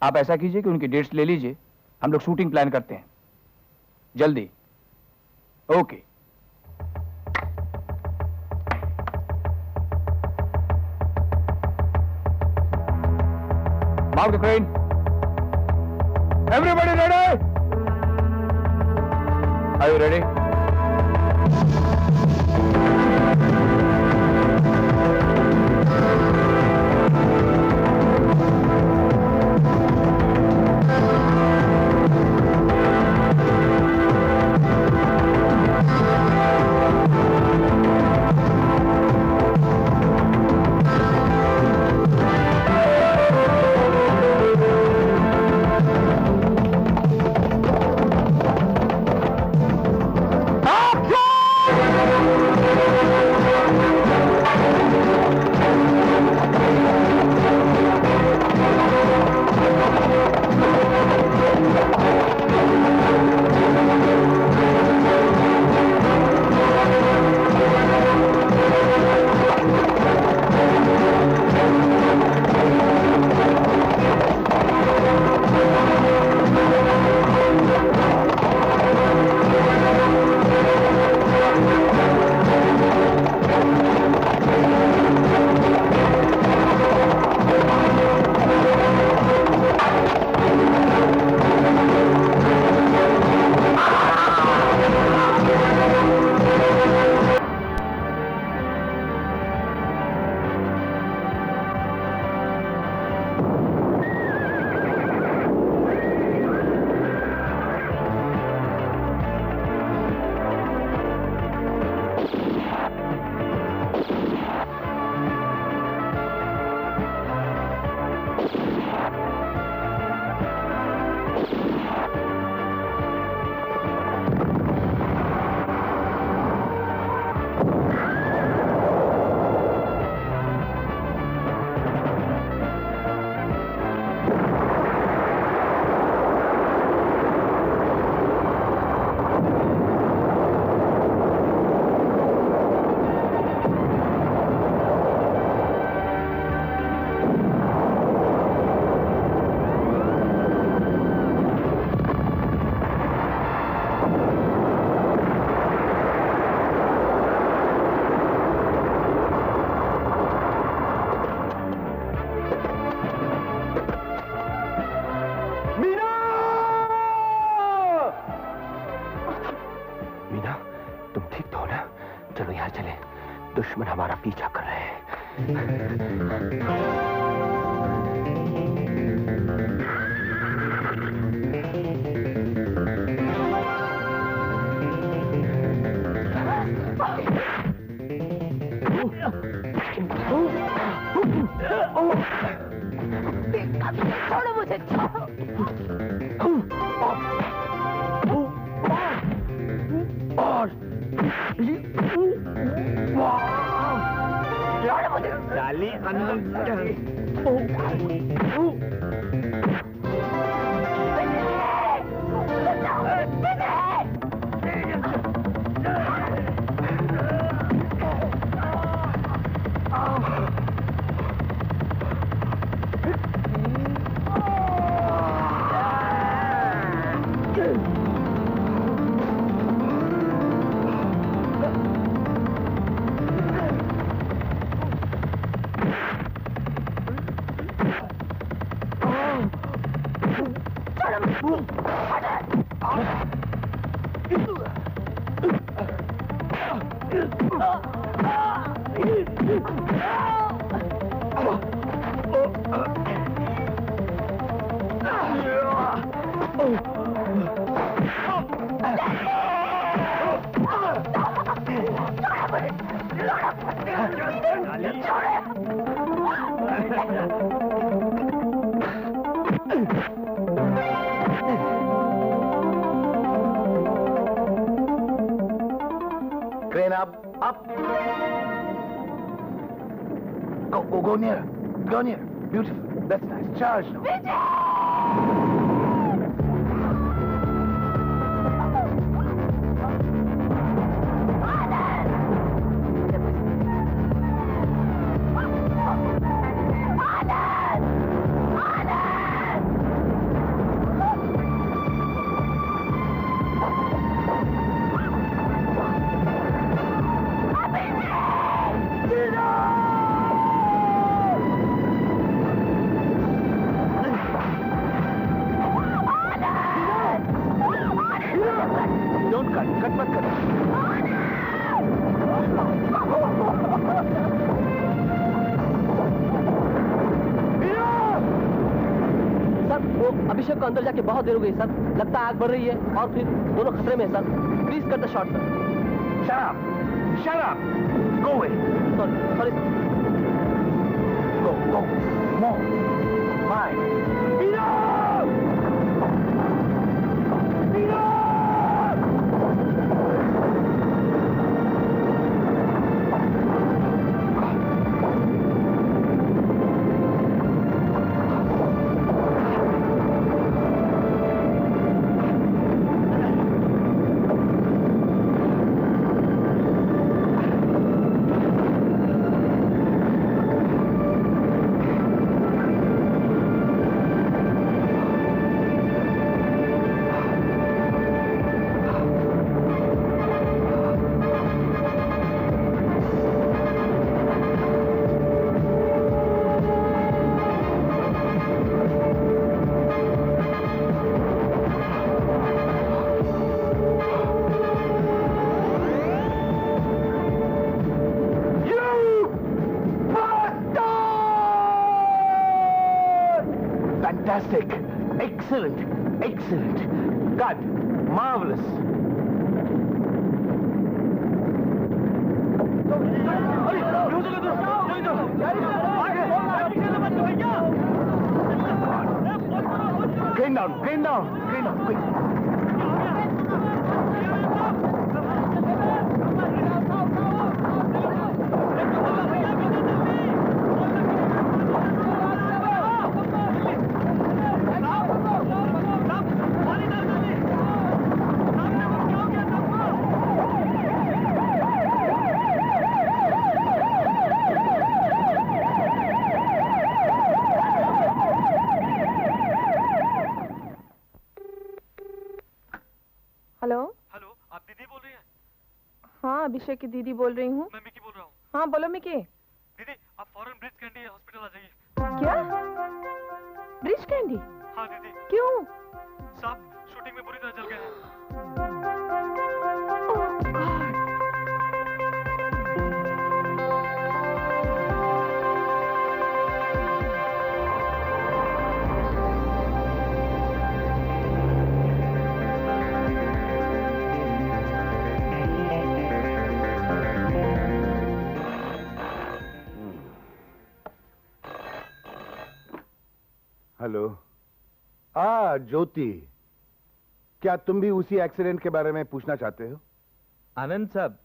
आप ऐसा कीजिए कि उनकी डेट्स ले लीजिए, हम लोग शूटिंग प्लान करते हैं जल्दी। Okay. Mount the crane. Everybody ready? Are you ready? दुश्मन हमारा पीछा कर रहे हैं। छोड़ो मुझे, डाली Crane up. Go near. Go near. Beautiful. That's nice. Charge now. Sir, वो अभिषेक को अंदर जाके बहुत देर हो गई सर। लगता है आग बढ़ रही है और फिर दोनों खतरे में है sir. Please cut the shot sir. Shut up! Shut up! Go away! Sorry sir. Go, go. More. 5. Enough! Fantastic! Excellent! Excellent! Cut! Marvelous! Crane down! Crane down! Crane down! Quick! Hello, आप दीदी बोल रही हैं? हाँ अभिषेक की दीदी बोल रही हूँ। मैं मिकी बोल रहा हूँ। हाँ बोलो मिकी। दीदी आप फौरन ब्रिज कैंडी हॉस्पिटल आ जाइए। क्या? Bridge candy? हाँ दीदी। क्यों? साहब शूटिंग में बुरी तरह जल गए हैं। हेलो। ज्योति, क्या तुम भी उसी एक्सीडेंट के बारे में पूछना चाहते हो? आनंद साहब,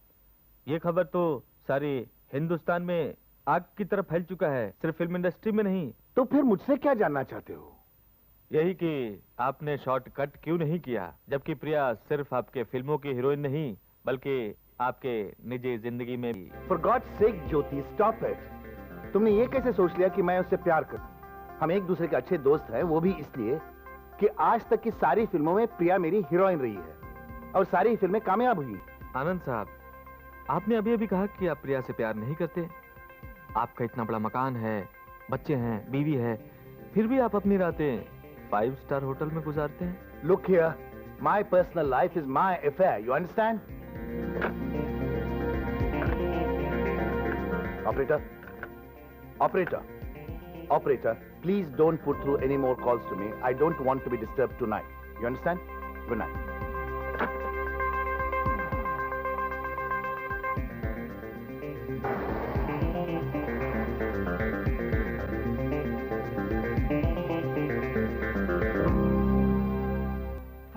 ये खबर तो सारी हिंदुस्तान में आग की तरफ फैल चुका है, सिर्फ फिल्म इंडस्ट्री में नहीं। तो फिर मुझसे क्या जानना चाहते हो? यही कि आपने शॉर्टकट क्यों नहीं किया, जबकि प्रिया सिर्फ आपके फिल्मों की हीरोइन नहीं बल्कि आपके निजी जिंदगी में भी। For God sake Jyoti, stop it. तुमने ये कैसे सोच लिया कि मैं उससे प्यार करूं? हम एक दूसरे के अच्छे दोस्त हैं, वो भी इसलिए कि आज तक की सारी फिल्मों में प्रिया मेरी हीरोइन रही है और सारी फिल्में कामयाब हुई। आनंद साहब, आपने अभी अभी कहा कि आप प्रिया से प्यार नहीं करते। आपका इतना बड़ा मकान है, बच्चे हैं, बीवी है, फिर भी आप अपनी रातें 5 स्टार होटल में गुजारते हैं। Look here, my personal life is my affair, you understand? Operator, operator, operator, please don't put through any more calls to me. I don't want to be disturbed tonight. You understand? Good night.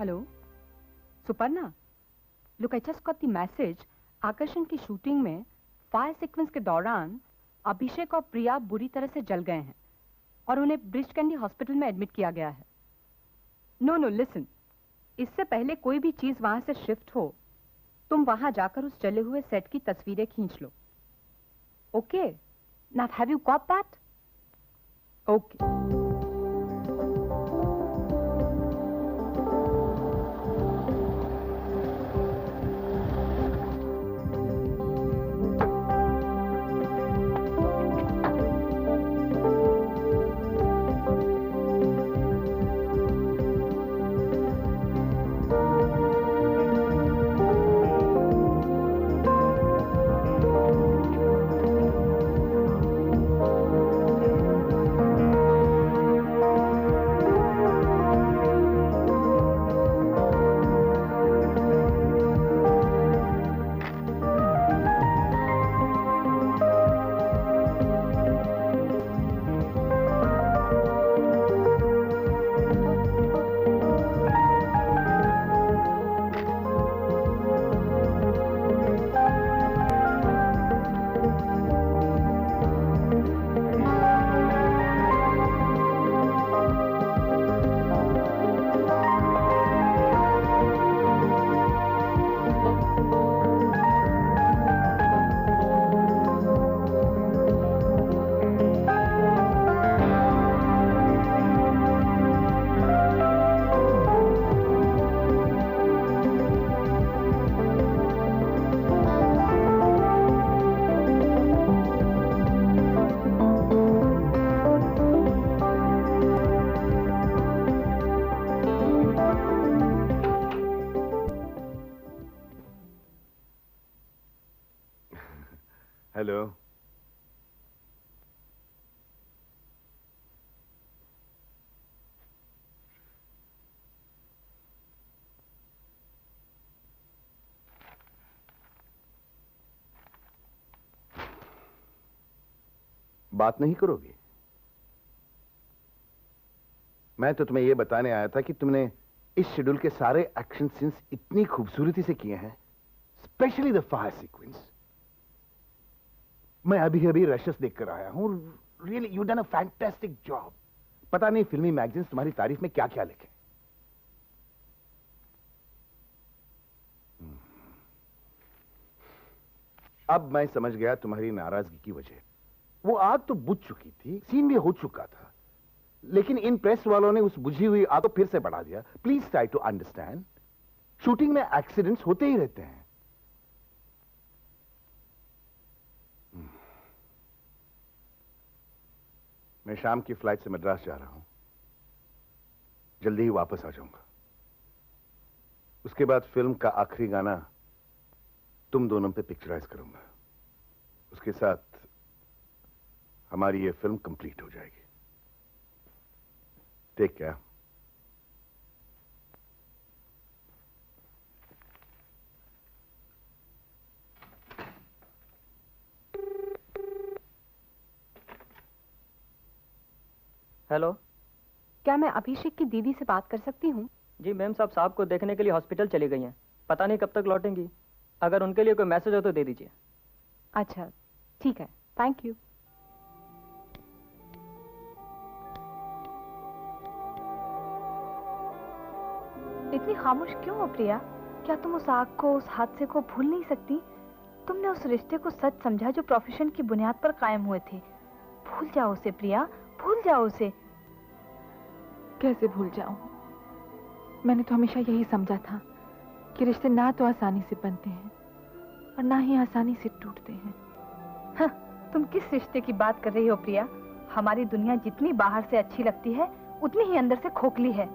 Hello, Suparna. Look, I just got the message. आकर्षण की shooting में fire sequence के दौरान अभिषेक और प्रिया बुरी तरह से जल गए हैं और उन्हें ब्रिज कैंडी हॉस्पिटल में एडमिट किया गया है। नो नो लिसन, इससे पहले कोई भी चीज वहां से शिफ्ट हो, तुम वहां जाकर उस जले हुए सेट की तस्वीरें खींच लो। Okay? Now have you got that? Okay. Hello. बात नहीं करोगे? मैं तो तुम्हें यह बताने आया था कि तुमने इस शेड्यूल के सारे एक्शन सीन्स इतनी खूबसूरती से किए हैं, स्पेशली द फायर सीक्वेंस। मैं अभी अभी रशस देखकर आया हूं। Really you done a fantastic job. पता नहीं फिल्मी मैगजीन्स तुम्हारी तारीफ में क्या क्या लिखे। अब मैं समझ गया तुम्हारी नाराजगी की वजह। वो आग तो बुझ चुकी थी, सीन भी हो चुका था, लेकिन इन प्रेस वालों ने उस बुझी हुई आग को फिर से बढ़ा दिया। Please try to understand, shooting में एक्सीडेंट्स होते ही रहते हैं। मैं शाम की फ्लाइट से मद्रास जा रहा हूं, जल्दी ही वापस आ जाऊंगा। उसके बाद फिल्म का आखिरी गाना तुम दोनों पे पिक्चराइज करूंगा। उसके साथ हमारी ये फिल्म कंप्लीट हो जाएगी। Take care. हेलो। क्या मैं अभिषेक की दीदी से बात कर सकती हूँ? जी मैम, साहब को देखने के लिए हॉस्पिटल चली गई हैं। पता नहीं कब तक लौटेंगी। अगर उनके लिए कोई मैसेज हो तो दे दीजिए। अच्छा ठीक है, थैंक यू। इतनी खामोश क्यों हो प्रिया? क्या तुम उस आग को, उस हादसे को भूल नहीं सकती? तुमने उस रिश्ते को सच समझा जो प्रोफेशन की बुनियाद पर कायम हुए थे। भूल जाओ उसे प्रिया, भूल जाओ उसे। कैसे भूल जाऊं? मैंने तो हमेशा यही समझा था कि रिश्ते ना तो आसानी से बनते हैं और ना ही आसानी से टूटते हैं। हाँ, तुम किस रिश्ते की बात कर रही हो प्रिया? हमारी दुनिया जितनी बाहर से अच्छी लगती है, उतनी ही अंदर से खोखली है।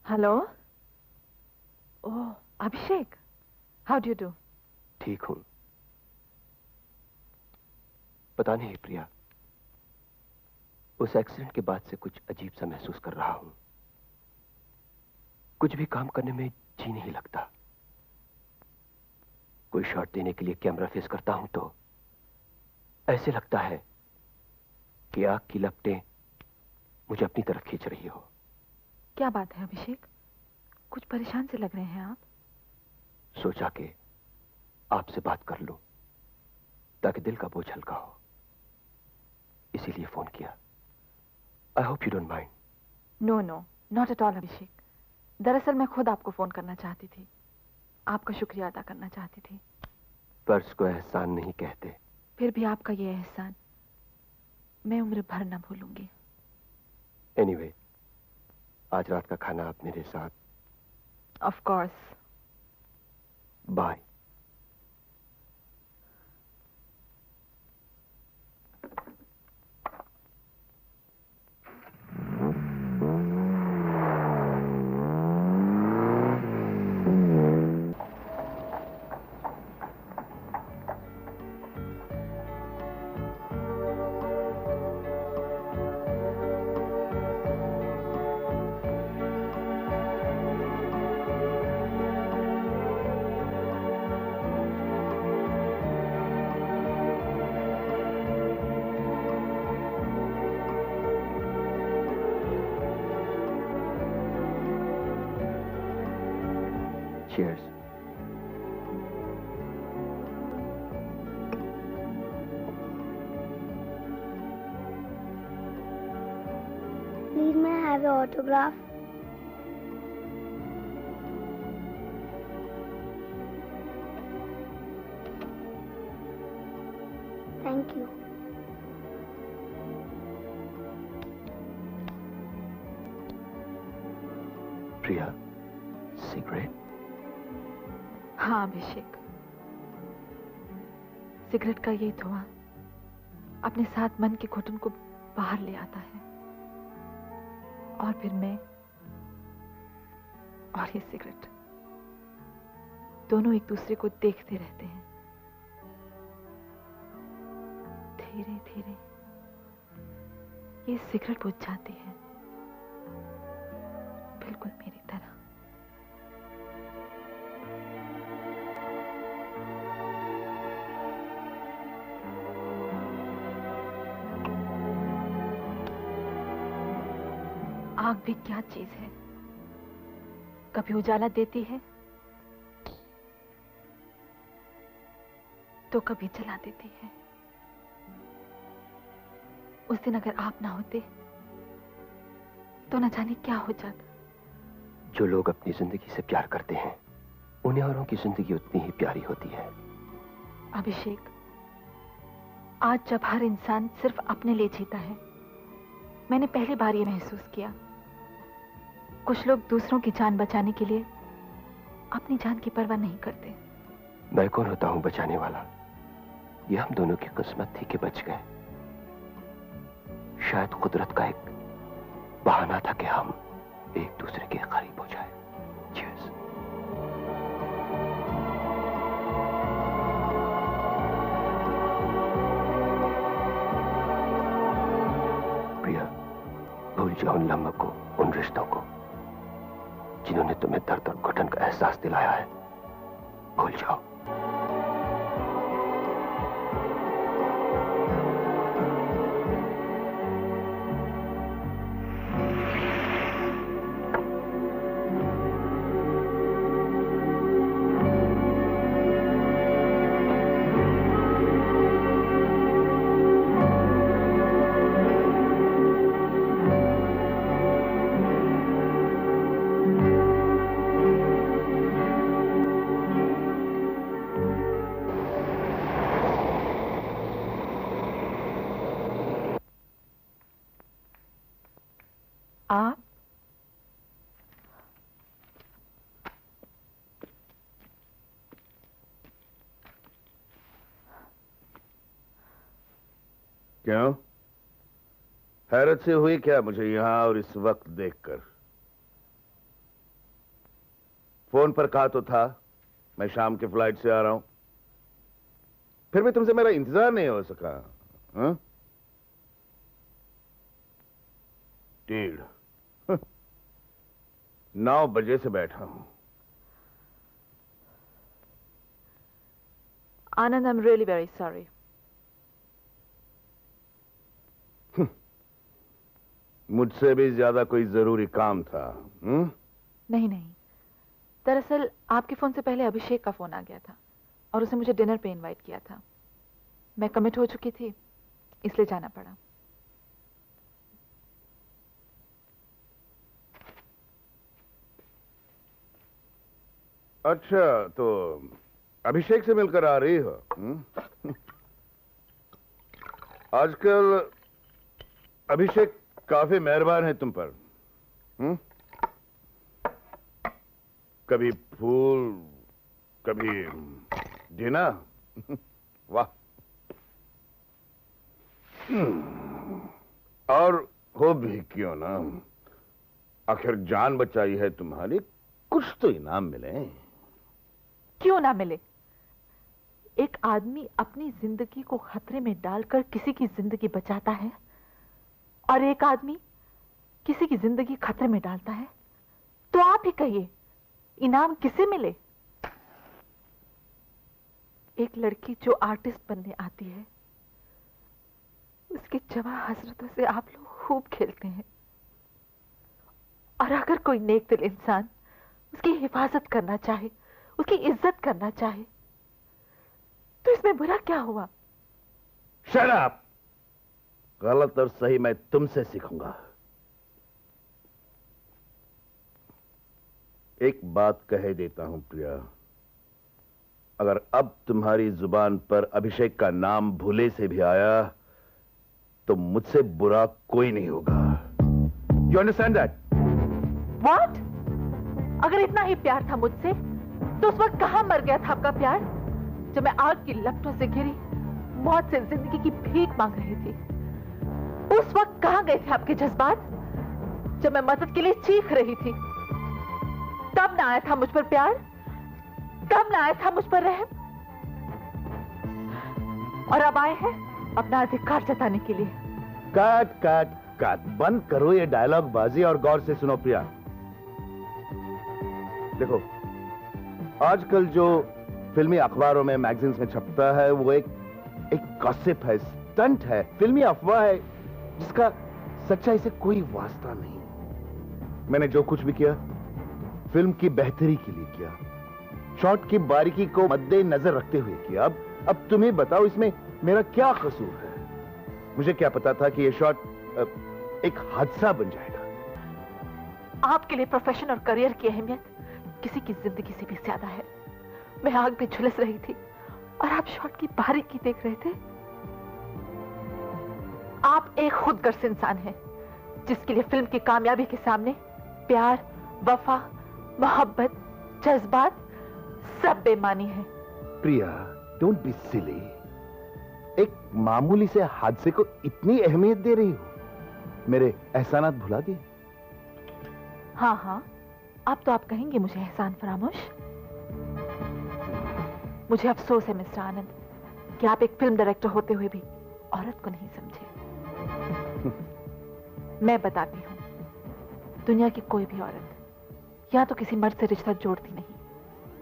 Hello. Oh Abhishek, how do you do? ठीक हूं। पता नहीं प्रिया, उस एक्सीडेंट के बाद से कुछ अजीब सा महसूस कर रहा हूं। कुछ भी काम करने में जी नहीं लगता। कोई शॉट देने के लिए कैमरा फेस करता हूं तो ऐसे लगता है कि आग की लपटें मुझे अपनी तरफ खींच रही हो। क्या बात है अभिषेक, कुछ परेशान से लग रहे हैं आप। सोचा कि आपसे बात कर लूं ताकि दिल का बोझ हल्का हो, इसीलिए फोन किया। I hope you don't mind. No no, not at all Abhishek. दरअसल मैं खुद आपको फोन करना चाहती थी, आपका शुक्रिया अदा करना चाहती थी। कर्ज को एहसान नहीं कहते। फिर भी आपका ये एहसान मैं उम्र भर न भूलूंगी। एनीवे, आज रात का खाना आप मेरे साथ। Of course. Bye. Cheers. Please, may I have your autograph? Thank you. Priya, cigarette? हाँ अभिषेक, सिगरेट का ये धुआं अपने साथ मन के घुटन को बाहर ले आता है, और फिर मैं और ये सिगरेट दोनों एक दूसरे को देखते रहते हैं। धीरे धीरे ये सिगरेट बुझ जाती है, बिल्कुल मेरी तरह। आग भी क्या चीज है, कभी उजाला देती है तो कभी जला देती है। उस दिन अगर आप ना होते तो न जाने क्या हो जाता। जो लोग अपनी जिंदगी से प्यार करते हैं उन्हें औरों की जिंदगी उतनी ही प्यारी होती है। अभिषेक, आज जब हर इंसान सिर्फ अपने लिए जीता है, मैंने पहली बार ये महसूस किया। कुछ लोग दूसरों की जान बचाने के लिए अपनी जान की परवाह नहीं करते। मैं कौन होता हूं बचाने वाला? ये हम दोनों की किस्मत थी कि बच गए। शायद कुदरत का एक बहाना था कि हम एक दूसरे के करीब हो जाए। Cheers. प्रिया, भूल जाओ उन लम्हों को, उन रिश्तों को जिन्होंने तुम्हें दर्द और घुटन का एहसास दिलाया है। भूल जाओ। आप क्यों? हैरत से हुई क्या मुझे यहां और इस वक्त देखकर? फोन पर कहा तो था मैं शाम के फ्लाइट से आ रहा हूं, फिर भी तुमसे मेरा इंतजार नहीं हो सका। हाँ? 9 बजे से बैठा हूं। Anand, I am really very sorry. मुझसे भी ज्यादा कोई जरूरी काम था? नहीं नहीं, दरअसल आपके फोन से पहले अभिषेक का फोन आ गया था और उसने मुझे डिनर पे इनवाइट किया था। मैं कमिट हो चुकी थी, इसलिए जाना पड़ा। अच्छा, तो अभिषेक से मिलकर आ रही हो? आजकल अभिषेक काफी मेहरबान है तुम पर। कभी फूल, कभी डिनर। वाह। और हो भी क्यों ना, आखिर जान बचाई है तुम्हारी, कुछ तो इनाम मिले। क्यों ना मिले? एक आदमी अपनी जिंदगी को खतरे में डालकर किसी की जिंदगी बचाता है और एक आदमी किसी की जिंदगी खतरे में डालता है। तो आप ही कहिए, इनाम किसे मिले? एक लड़की जो आर्टिस्ट बनने आती है, उसके जवा हसरतों से आप लोग खूब खेलते हैं। और अगर कोई नेक दिल इंसान उसकी हिफाजत करना चाहे, उसकी इज्जत करना चाहे, तो इसमें बुरा क्या हुआ? Shut up! गलत और सही मैं तुमसे सीखूंगा। एक बात कह देता हूं प्रिया, अगर अब तुम्हारी जुबान पर अभिषेक का नाम भूले से भी आया तो मुझसे बुरा कोई नहीं होगा। You understand that? व्हाट? अगर इतना ही प्यार था मुझसे, तो उस वक्त कहां मर गया था आपका प्यार, जब मैं आग की लपटों से घिरी मौत से जिंदगी की भीख मांग रही थी? उस वक्त कहां गए थे आपके जज्बात, जब मैं मदद के लिए चीख रही थी? तब ना आया था मुझ पर प्यार, तब ना आया था मुझ पर रहम, और अब आए हैं अपना अधिकार जताने के लिए। काट काट काट, बंद करो ये डायलॉग बाजी और गौर से सुनो प्रिया। देखो, आजकल जो फिल्मी अखबारों में, मैगजीन्स में छपता है वो एक गॉसिप है, स्टंट है, फिल्मी अफवाह है जिसका सच्चाई से कोई वास्ता नहीं। मैंने जो कुछ भी किया फिल्म की बेहतरी के लिए किया, शॉट की बारीकी को मद्देनजर रखते हुए किया। अब तुम्हें बताओ इसमें मेरा क्या कसूर है? मुझे क्या पता था कि ये शॉट एक हादसा बन जाएगा। आपके लिए प्रोफेशन और करियर की अहमियत किसी की जिंदगी से भी ज्यादा है। मैं आग में झुलस रही थी और आप शॉट की बारीकी देख रहे थे। आप एक खुदगर्ज इंसान हैं, जिसके लिए फिल्म की कामयाबी के सामने प्यार, वफा, मोहब्बत, जज्बात सब बेमानी है। Priya, don't be silly. एक मामूली से हादसे को इतनी अहमियत दे रही हो? मेरे एहसानात भुला दिए? हाँ हाँ, अब तो आप कहेंगे मुझे एहसान फरामोश। मुझे अफसोस है मिस्टर आनंद कि आप एक फिल्म डायरेक्टर होते हुए भी औरत को नहीं समझे। मैं बताती हूँ, दुनिया की कोई भी औरत या तो किसी मर्द से रिश्ता जोड़ती नहीं,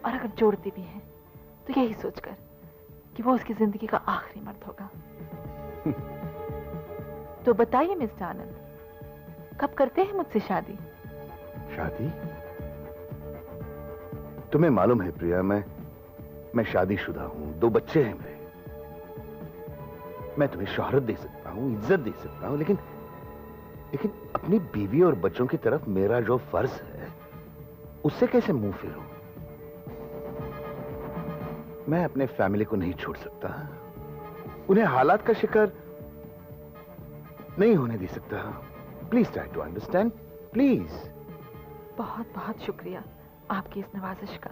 और अगर जोड़ती भी है तो यही सोचकर कि वो उसकी जिंदगी का आखिरी मर्द होगा। तो बताइए मिस्टर आनंद, कब करते हैं मुझसे शादी? शादी? तुम्हें मालूम है प्रिया, मैं शादीशुदा हूं, 2 बच्चे हैं मेरे। मैं तुम्हें शोहरत दे सकता हूं, इज्जत दे सकता हूं, लेकिन अपनी बीवी और बच्चों की तरफ मेरा जो फर्ज है उससे कैसे मुंह फेरूं? मैं अपने फैमिली को नहीं छोड़ सकता, उन्हें हालात का शिकार नहीं होने दे सकता। Please try to understand, please. बहुत बहुत शुक्रिया आपकी इस नवाजिश का,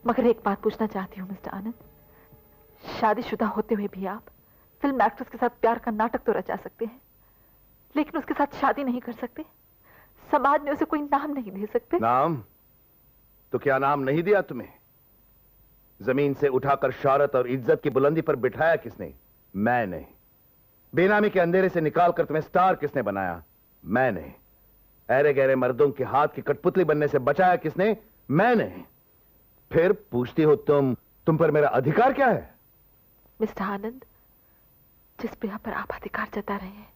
मगर एक बात पूछना चाहती हूँ मिस्टर आनंद, शादीशुदा होते हुए भी आप फिल्म एक्ट्रेस के साथ प्यार का नाटक तो रचा सकते हैं, लेकिन उसके साथ शादी नहीं कर सकते? समाज में उसे कोई नाम नहीं दे सकते? नाम? तो क्या नाम नहीं दिया तुम्हें? जमीन से उठाकर शौहरत और इज्जत की बुलंदी पर बिठाया किसने? मैंने। बेनामी के अंधेरे से निकालकर तुम्हें स्टार किसने बनाया? मैंने। ऐरे गहरे मर्दों के हाथ की कठपुतली बनने से बचाया किसने? मैंने। फिर पूछती हो तुम पर मेरा अधिकार क्या है? मिस्टर आनंद, जिस प्रिया पर आप अधिकार जता रहे हैं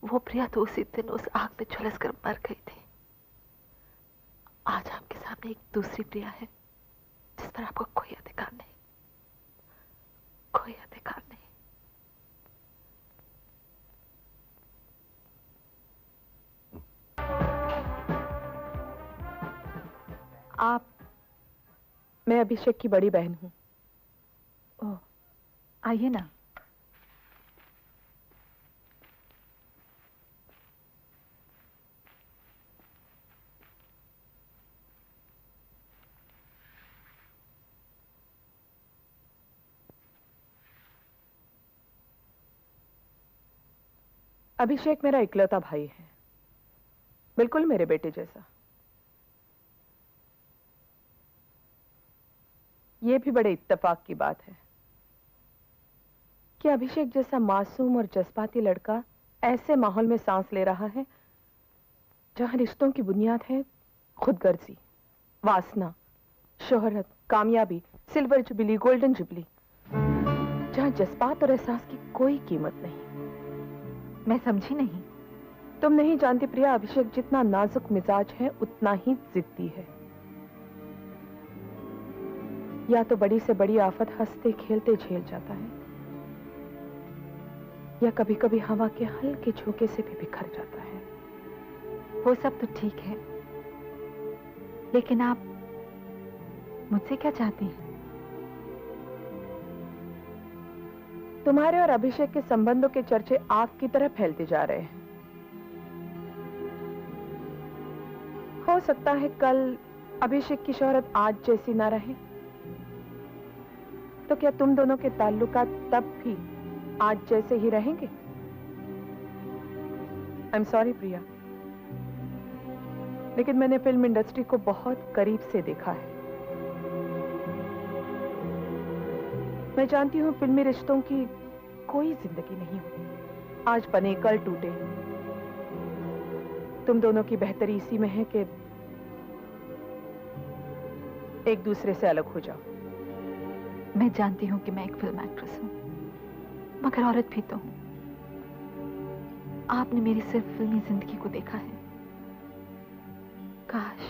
वो प्रिया तो उसी दिन उस आग में झुलस कर मर गई थी। आज आपके सामने एक दूसरी प्रिया है जिस पर आपको कोई अधिकार नहीं, कोई अधिकार नहीं। आप, मैं अभिषेक की बड़ी बहन हूं। ओह, आइए ना। अभिषेक मेरा इकलौता भाई है, बिल्कुल मेरे बेटे जैसा। यह भी बड़े इत्तेफाक की बात है कि अभिषेक जैसा मासूम और जज्बाती लड़का ऐसे माहौल में सांस ले रहा है जहां रिश्तों की बुनियाद है खुदगर्जी, वासना, शोहरत, कामयाबी, सिल्वर जुबली, गोल्डन जुबली, जहां जज्बात और एहसास की कोई कीमत नहीं। मैं समझी नहीं। तुम नहीं जानती प्रिया, अभिषेक जितना नाजुक मिजाज है उतना ही जिद्दी है। या तो बड़ी से बड़ी आफत हंसते खेलते झेल जाता है, या कभी कभी हवा के हल्के झोंके से भी बिखर जाता है। वो सब तो ठीक है, लेकिन आप मुझसे क्या चाहती हैं? तुम्हारे और अभिषेक के संबंधों के चर्चे आग की तरह फैलते जा रहे हैं। हो सकता है कल अभिषेक की शोहरत आज जैसी ना रहे, तो क्या तुम दोनों के ताल्लुकात तब भी आज जैसे ही रहेंगे? आई एम सॉरी प्रिया, लेकिन मैंने फिल्म इंडस्ट्री को बहुत करीब से देखा है। मैं जानती हूं फिल्मी रिश्तों की कोई जिंदगी नहीं होती, आज बने कल टूटे। तुम दोनों की बेहतरी इसी में है कि एक दूसरे से अलग हो जाओ। मैं जानती हूं कि मैं एक फिल्म एक्ट्रेस हूं, मगर औरत भी तो हूं। आपने मेरी सिर्फ फिल्मी जिंदगी को देखा है। काश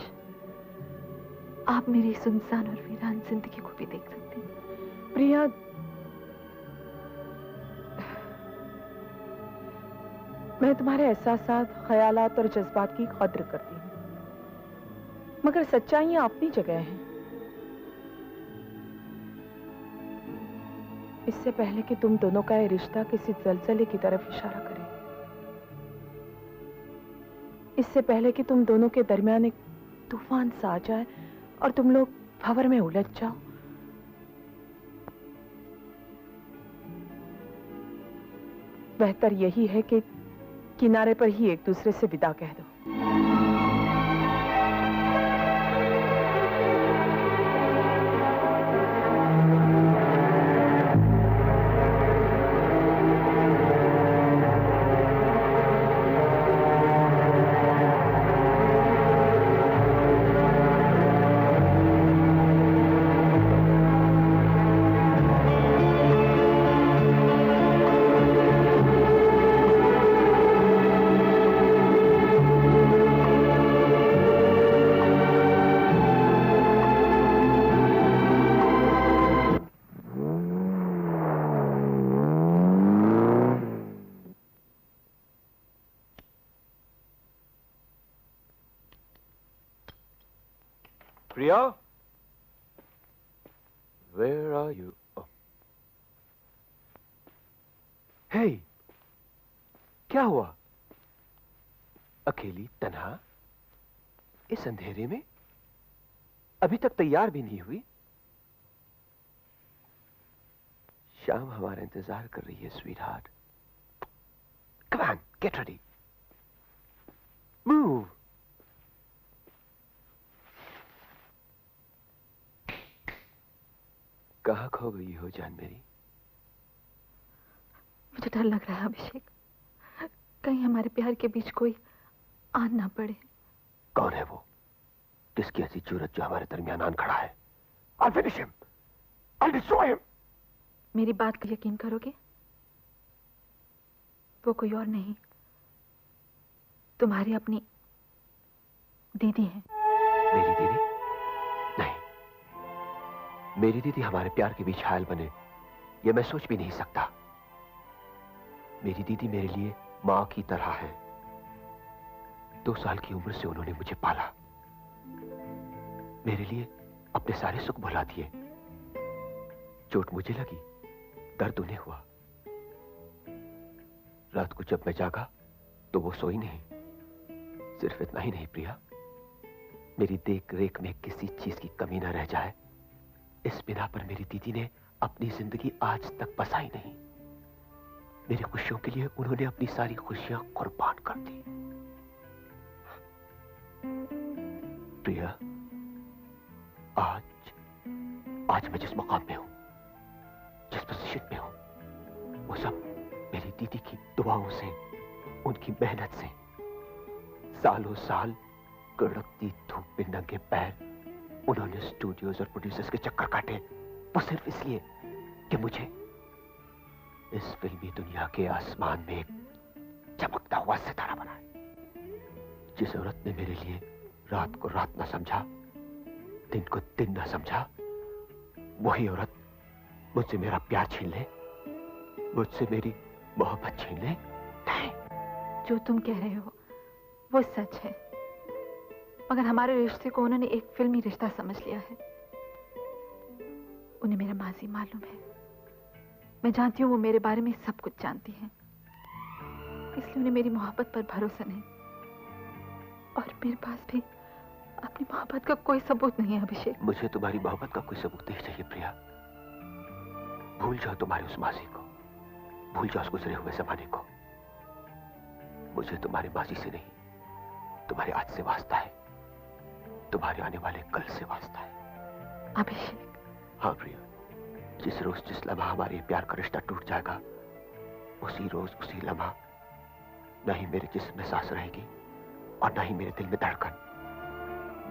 आप मेरी सुनसान और वीरान जिंदगी को भी देख सकते हैं। प्रिया, मैं तुम्हारे एहसासात, ख्यालात और जज्बात की कद्र करती हूं, मगर सच्चाइयां अपनी जगह हैं। इससे पहले कि तुम दोनों का यह रिश्ता किसी जलजले की तरफ इशारा करे, इससे पहले कि तुम दोनों के दरमियान एक तूफान सा आ जाए और तुम लोग भंवर में उलझ जाओ, बेहतर यही है कि किनारे पर ही एक दूसरे से विदा कह दो। Priya? Where are you? Oh. Hey! क्या हुआ? अकेली तन्हा इस अंधेरे में? अभी तक तैयार भी नहीं हुई? शाम हमारा इंतजार कर रही है, sweetheart. Come on, get ready. Move. कहाँ खो गई हो जान मेरी? मुझे डर लग रहा है अभिषेक, कहीं हमारे प्यार के बीच कोई आन ना पड़े। कौन है वो? किसकी ऐसी जरूरत जो हमारे दरमियान आन खड़ा है? I'll finish him. I'll destroy him. मेरी बात को यकीन करोगे? वो कोई और नहीं, तुम्हारी अपनी दीदी हैं। मेरी दीदी? नहीं, मेरी दीदी हमारे प्यार के बीच हायल बने, ये मैं सोच भी नहीं सकता। मेरी दीदी मेरे लिए मां की तरह है। 2 साल की उम्र से उन्होंने मुझे पाला, मेरे लिए अपने सारे सुख भुला दिए। चोट मुझे लगी, दर्द उन्हें हुआ। रात को जब मैं जागा तो वो सोई नहीं। सिर्फ इतना ही नहीं प्रिया, मेरी देख रेख में किसी चीज की कमी न रह जाए, इस बिना पर मेरी दीदी ने अपनी जिंदगी आज तक बसाई नहीं। मेरी खुशियों के लिए उन्होंने अपनी सारी खुशियां कुर्बान कर दी। प्रिया, आज मैं जिस मकाम में हूं, जिस पोजीशन में हूं, वो सब मेरी दीदी की दुआओं से, उनकी मेहनत से। सालों साल कड़कती धूप में नंगे पैर उन्होंने स्टूडियोज और प्रोड्यूसर्स के चक्कर काटे, वो सिर्फ इसलिए कि मुझे इस फिल्मी दुनिया के आसमान में एक चमकता हुआ सितारा बनाए। जिस औरत ने मेरे लिए रात को रात न समझा, दिन को दिन न समझा, वही औरत मुझसे मेरा प्यार छीन ले, मुझसे मेरी मोहब्बत छीन ले? नहीं। जो तुम कह रहे हो वो सच है, मगर हमारे रिश्ते को उन्होंने एक फिल्मी रिश्ता समझ लिया है। उन्हें मेरा माजी मालूम है। मैं जानती हूँ वो मेरे बारे में सब कुछ जानती हैं, इसलिए उन्हें मेरी मोहब्बत पर भरोसा नहीं। और मेरे पास भी अपनी मोहब्बत का कोई सबूत नहीं है अभिषेक। मुझे तुम्हारी मोहब्बत का कोई सबूत नहीं चाहिए प्रिया। भूल जाओ तुम्हारे उस माजी को, भूल जाओ उस गुजरे हुए जमाने को। मुझे तुम्हारे माजी से नहीं, तुम्हारे आज से वास्ता है, तुम्हारे आने वाले कल से वास्ता है। अभिषेक। हाँ प्रिया, जिस रोज जिस लम्हा हमारे प्यार का रिश्ता टूट जाएगा, उसी रोज उसी लम्हा न ही मेरे जिस्म में सांस रहेगी और न ही मेरे दिल में धड़कन।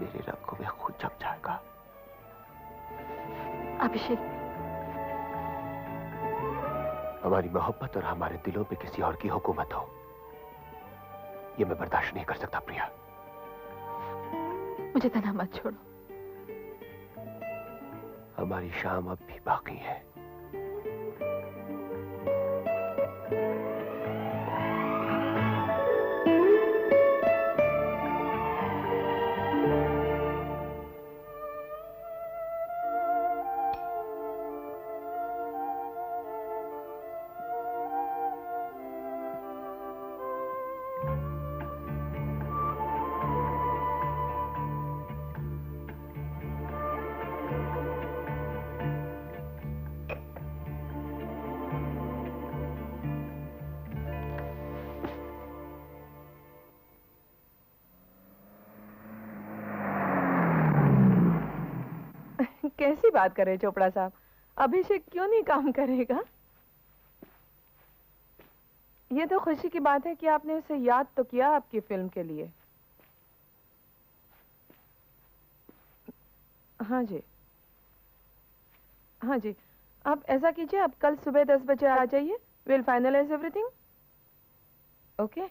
मेरे रंगों में खुद जम जाएगा। अभिषेक, हमारी मोहब्बत और हमारे दिलों पे किसी और की हुकूमत हो, ये मैं बर्दाश्त नहीं कर सकता प्रिया। मुझे तन्हा मत छोड़ो। हमारी शाम अब भी बाकी है। कैसी बात कर रहे चोपड़ा साहब? अभिषेक क्यों नहीं काम करेगा? ये तो खुशी की बात है कि आपने उसे याद तो किया आपकी फिल्म के लिए। हाँ जी, हाँ जी। आप ऐसा कीजिए, आप कल सुबह 10 बजे आ जाइए। Will finalise everything. Okay,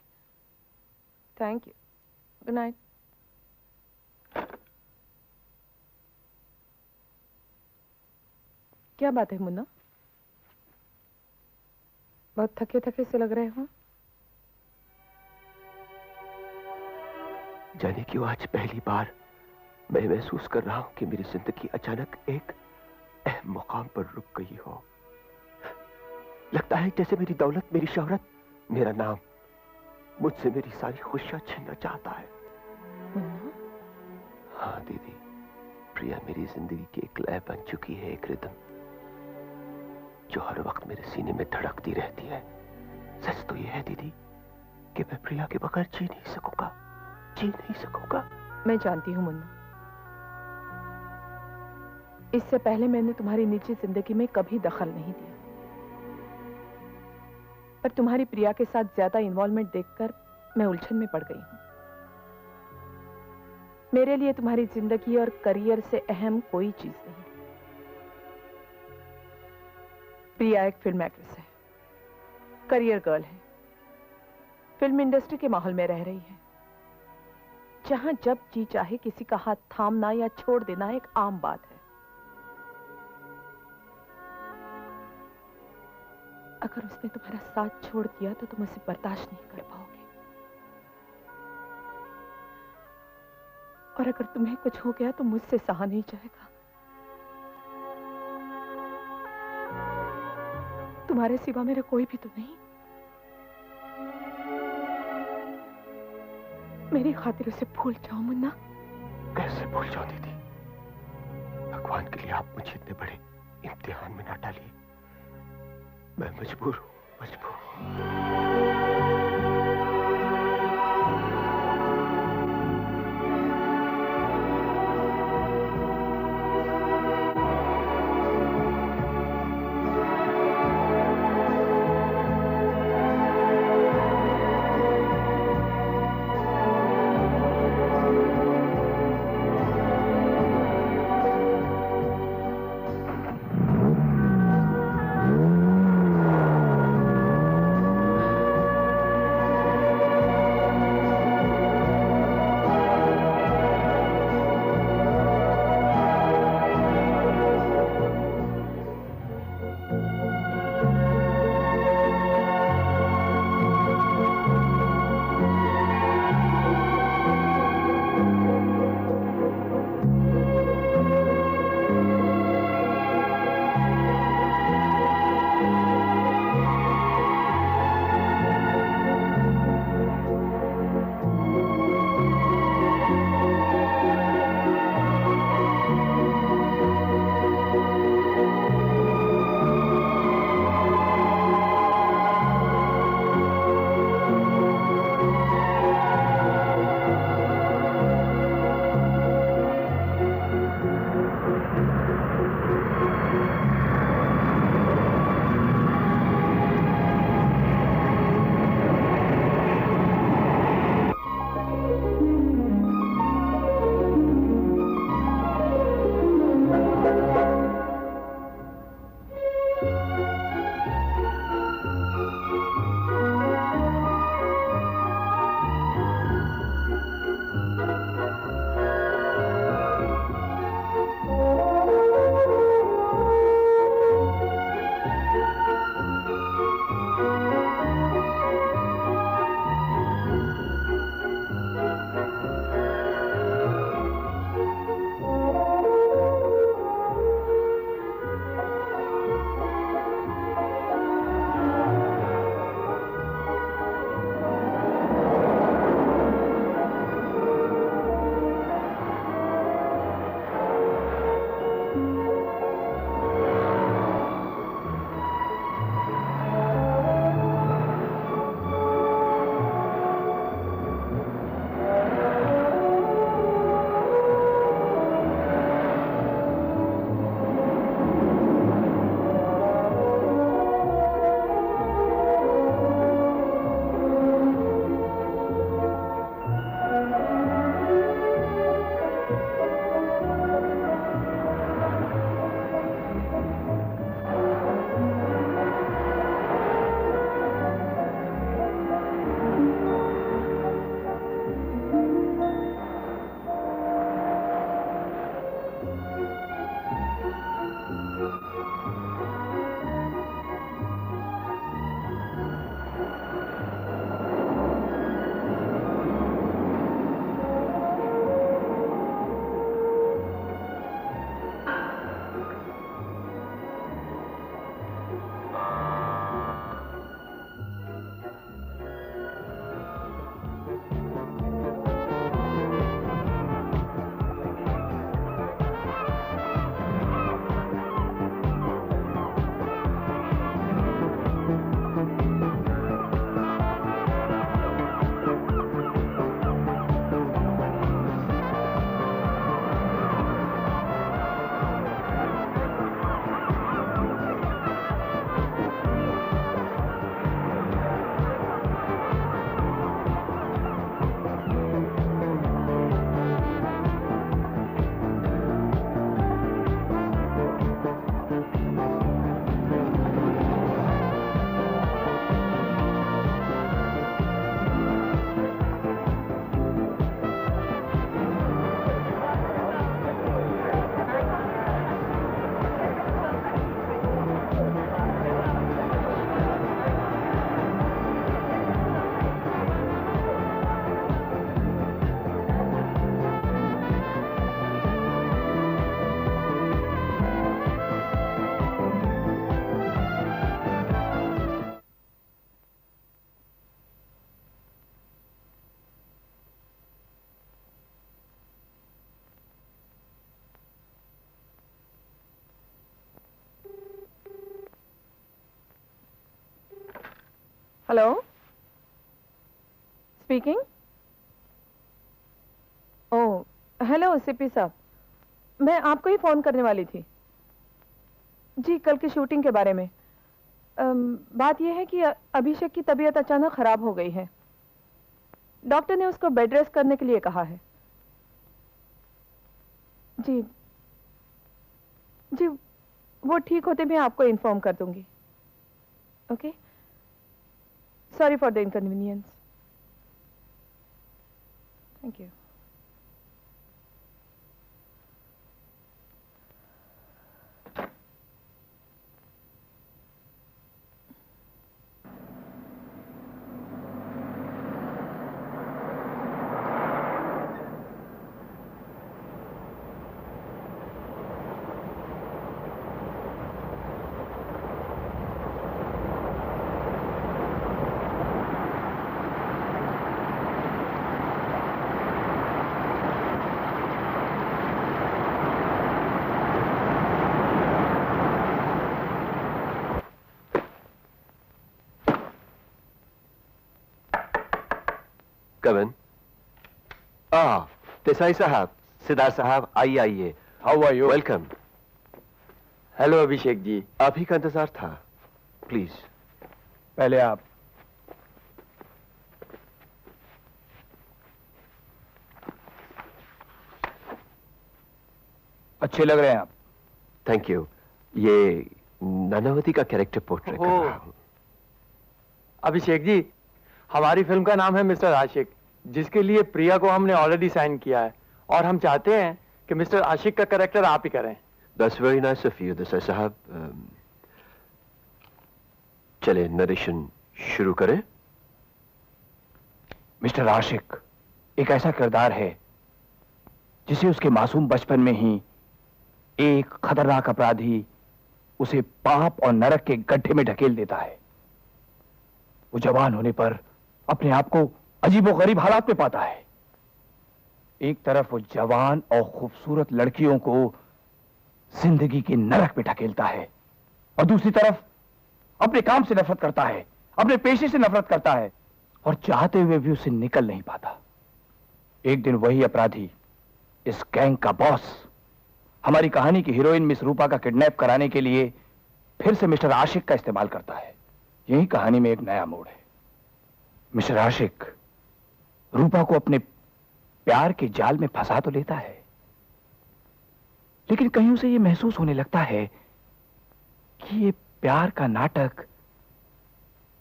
thank you, good night. क्या बात है मुन्ना, बहुत थके थके से लग रहे हो? जाने क्यों आज पहली बार मैं महसूस कर रहा हूं कि मेरी जिंदगी अचानक एक अहम मुकाम पर रुक गई हो। लगता है जैसे मेरी दौलत, मेरी शोहरत, मेरा नाम मुझसे मेरी सारी खुशियां छीनना चाहता है। मुन्ना? हाँ दीदी, प्रिया मेरी जिंदगी की एक लय बन चुकी है, एक रिदम जो हर वक्त मेरे सीने में धड़कती रहती है। सच तो यह है दीदी कि मैं प्रिया के बगैर जी नहीं सकूंगा, जी नहीं सकूंगा। मैं जानती हूँ मुन्ना, इससे पहले मैंने तुम्हारी निजी जिंदगी में कभी दखल नहीं दिया, पर तुम्हारी प्रिया के साथ ज्यादा इन्वॉल्वमेंट देखकर मैं उलझन में पड़ गई हूं। मेरे लिए तुम्हारी जिंदगी और करियर से अहम कोई चीज नहीं। प्रिया एक फिल्म एक्ट्रेस है, करियर गर्ल है, फिल्म इंडस्ट्री के माहौल में रह रही है। जहां जब जी चाहे किसी का हाथ थामना या छोड़ देना एक आम बात है। अगर उसने तुम्हारा साथ छोड़ दिया तो तुम उसे बर्दाश्त नहीं कर पाओगे, और अगर तुम्हें कुछ हो गया तो मुझसे सहा नहीं जाएगा। तुम्हारे सिवा मेरा कोई भी तो नहीं। मेरी खातिर उसे भूल जाओ मुन्ना। कैसे भूल जाओ दीदी? भगवान के लिए आप मुझे इतने बड़े इम्तिहान में ना डालिए। मैं मजबूर हूं, मजबूर। Hello, speaking. Oh, hello CP साहब, मैं आपको ही फोन करने वाली थी। जी, कल की शूटिंग के बारे में। बात यह है कि अभिषेक की तबीयत अचानक खराब हो गई है। डॉक्टर ने उसको बेड रेस्ट करने के लिए कहा है। जी जी, वो ठीक होते मैं आपको इन्फॉर्म कर दूंगी। Okay, sorry for the inconvenience. Thank you. Come on. Desai साहब, सिद्धार्थ साहब, आइए आइए। How are you? Welcome. Hello Abhishek ji. आप ही का इंतजार था। प्लीज। पहले आप। अच्छे लग रहे हैं आप। Thank you. ये नानावती का कैरेक्टर पोर्ट्रेट कर रहा हूं। अभिषेक जी, हमारी फिल्म का नाम है मिस्टर आशिक, जिसके लिए प्रिया को हमने ऑलरेडी साइन किया है और हम चाहते हैं कि मिस्टर आशिक का कैरेक्टर आप ही करें। That's very nice of you, Desai साहब। चले नरेशन शुरू करें। मिस्टर आशिक एक ऐसा किरदार है जिसे उसके मासूम बचपन में ही एक खतरनाक अपराधी उसे पाप और नरक के गड्ढे में ढकेल देता है। वो जवान होने पर अपने आप को अजीबोगरीब हालात में पाता है। एक तरफ वो जवान और खूबसूरत लड़कियों को जिंदगी के नरक में ढकेलता है और दूसरी तरफ अपने काम से नफरत करता है, अपने पेशे से नफरत करता है और चाहते हुए भी उससे निकल नहीं पाता। एक दिन वही अपराधी, इस गैंग का बॉस, हमारी कहानी की हीरोइन मिस रूपा का किडनैप कराने के लिए फिर से मिस्टर आशिक का इस्तेमाल करता है। यही कहानी में एक नया मोड़ है। मिस्टर आशिक रूपा को अपने प्यार के जाल में फंसा तो लेता है, लेकिन कहीं उसे यह महसूस होने लगता है कि ये प्यार का नाटक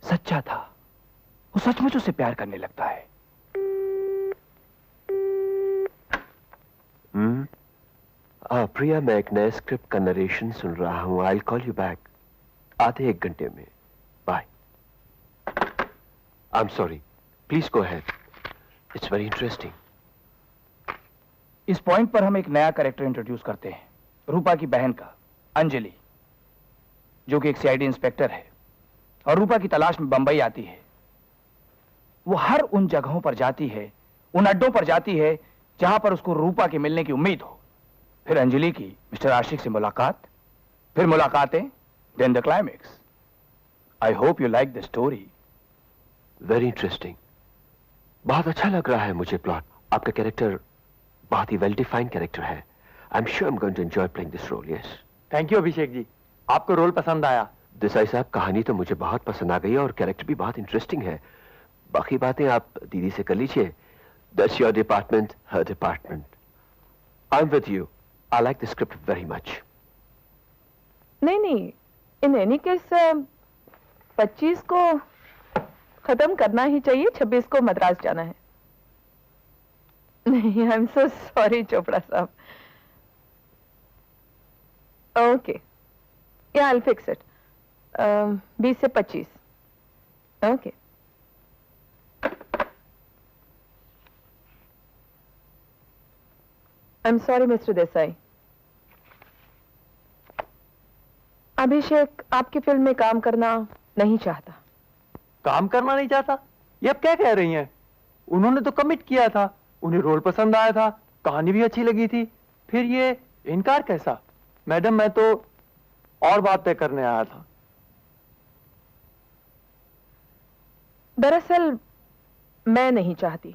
सच्चा था। वो सचमुच उसे प्यार करने लगता है। प्रिया, मैं एक नए स्क्रिप्ट का नरेशन सुन रहा हूं। I will call you back आधे एक घंटे में। Bye. I am sorry, please go ahead, it's very interesting. इस पॉइंट पर हम एक नया कैरेक्टर इंट्रोड्यूस करते हैं, रूपा की बहन का, अंजलि, जो कि एक सीआईडी इंस्पेक्टर है और रूपा की तलाश में बंबई आती है। वो हर उन जगहों पर जाती है, उन अड्डों पर जाती है जहां पर उसको रूपा के मिलने की उम्मीद हो। फिर अंजलि की मिस्टर आशिक से मुलाकात, फिर मुलाकातें, then the climax. I hope you like the story. Very interesting. बहुत अच्छा लग रहा है मुझे प्लॉट। आपका कैरेक्टर बहुत ही वेल डिफाइंड कैरेक्टर है। I am sure I am going to enjoy playing this role. Yes. Thank you Abhishek ji, आपको रोल पसंद आया। देसाई साहब, कहानी तो मुझे बहुत पसंद आ गई और कैरेक्टर भी बहुत इंटरेस्टिंग है। बाकी बातें आप दीदी से कर लीजिए। That's your department, her department. I am with you. I like the script very much. नहीं, इन एनी केस 25 को खत्म करना ही चाहिए, 26 को मद्रास जाना है। नहीं, I am so sorry Chopra साहब। ओके, या आई विल फिक्स इट। 20 से 25। Okay. I am sorry mister Desai. Abhishek आपकी फिल्म में काम करना नहीं चाहता। काम करना नहीं चाहता? ये अब क्या कह रही हैं? उन्होंने तो कमिट किया था, उन्हें रोल पसंद आया था, कहानी भी अच्छी लगी थी, फिर ये इनकार कैसा? मैडम, मैं तो और बात तय करने आया था। दरअसल मैं नहीं चाहती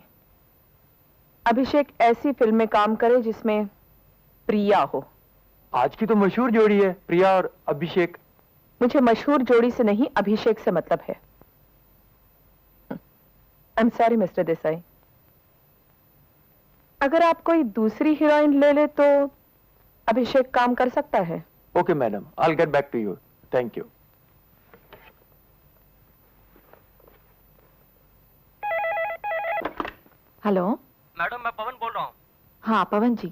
अभिषेक ऐसी फिल्म में काम करे जिसमें प्रिया हो। आज की तो मशहूर जोड़ी है, प्रिया और अभिषेक। मुझे मशहूर जोड़ी से नहीं, अभिषेक से मतलब है। I am sorry mister Desai, अगर आप कोई दूसरी हीरोइन ले ले तो अभिषेक काम कर सकता है। Okay madam, I will get back to you. Thank you. Hello madam, मैं पवन बोल रहा हूँ। हाँ पवन जी।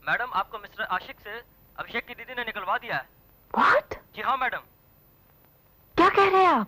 मैडम, आपको मिस्टर आशिक से अभिषेक की दीदी ने निकलवा दिया है। व्हाट? जी हाँ मैडम। क्या कह रहे हैं आप?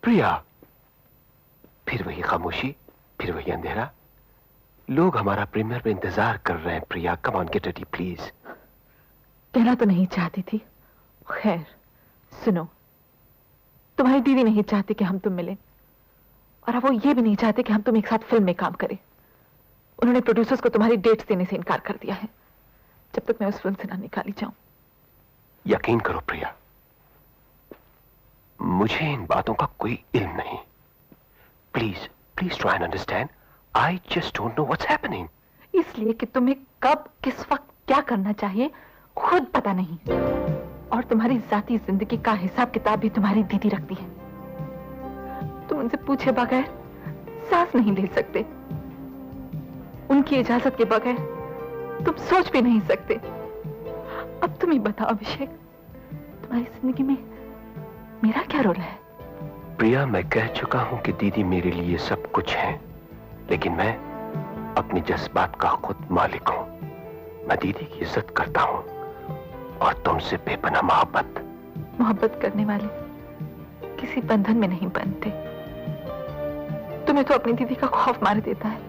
प्रिया, फिर वही खामोशी, फिर वही अंधेरा। लोग हमारा प्रीमियर पे इंतजार कर रहे हैं। Priya, come on, get ready please. कहना तो नहीं चाहती थी। खैर सुनो, तुम्हारी दीदी नहीं चाहती कि हम तुम मिलें, और अब वो ये भी नहीं चाहते कि हम तुम एक साथ फिल्म में काम करें। उन्होंने प्रोड्यूसर्स को तुम्हारी डेट्स देने से इनकार कर दिया है, जब तक मैं उस फिल्म से ना निकाली जाऊं। यकीन करो प्रिया, मुझे इन बातों का कोई इल्म नहीं। Please please try and understand. I just don't know what's happening. इसलिए कि तुम्हें कब किस वक्त क्या करना चाहिए खुद पता नहीं, और तुम्हारी जाती जिंदगी का हिसाब किताब भी तुम्हारी दीदी रखती है। तुम उनसे पूछे बगैर सांस नहीं ले सकते, उनकी इजाजत के बगैर तुम सोच भी नहीं सकते। अब तुम ही बताओ अभिषेक, तुम्हारी जिंदगी में मेरा क्या रोल है? प्रिया, मैं कह चुका हूं कि दीदी मेरे लिए सब कुछ है, लेकिन मैं अपने जज्बात का खुद मालिक हूं। मैं दीदी की इज्जत करता हूं और तुमसे बेपनाह मोहब्बत करने वाले किसी बंधन में नहीं बनते। तुम्हें तो अपनी दीदी का खौफ मार देता है।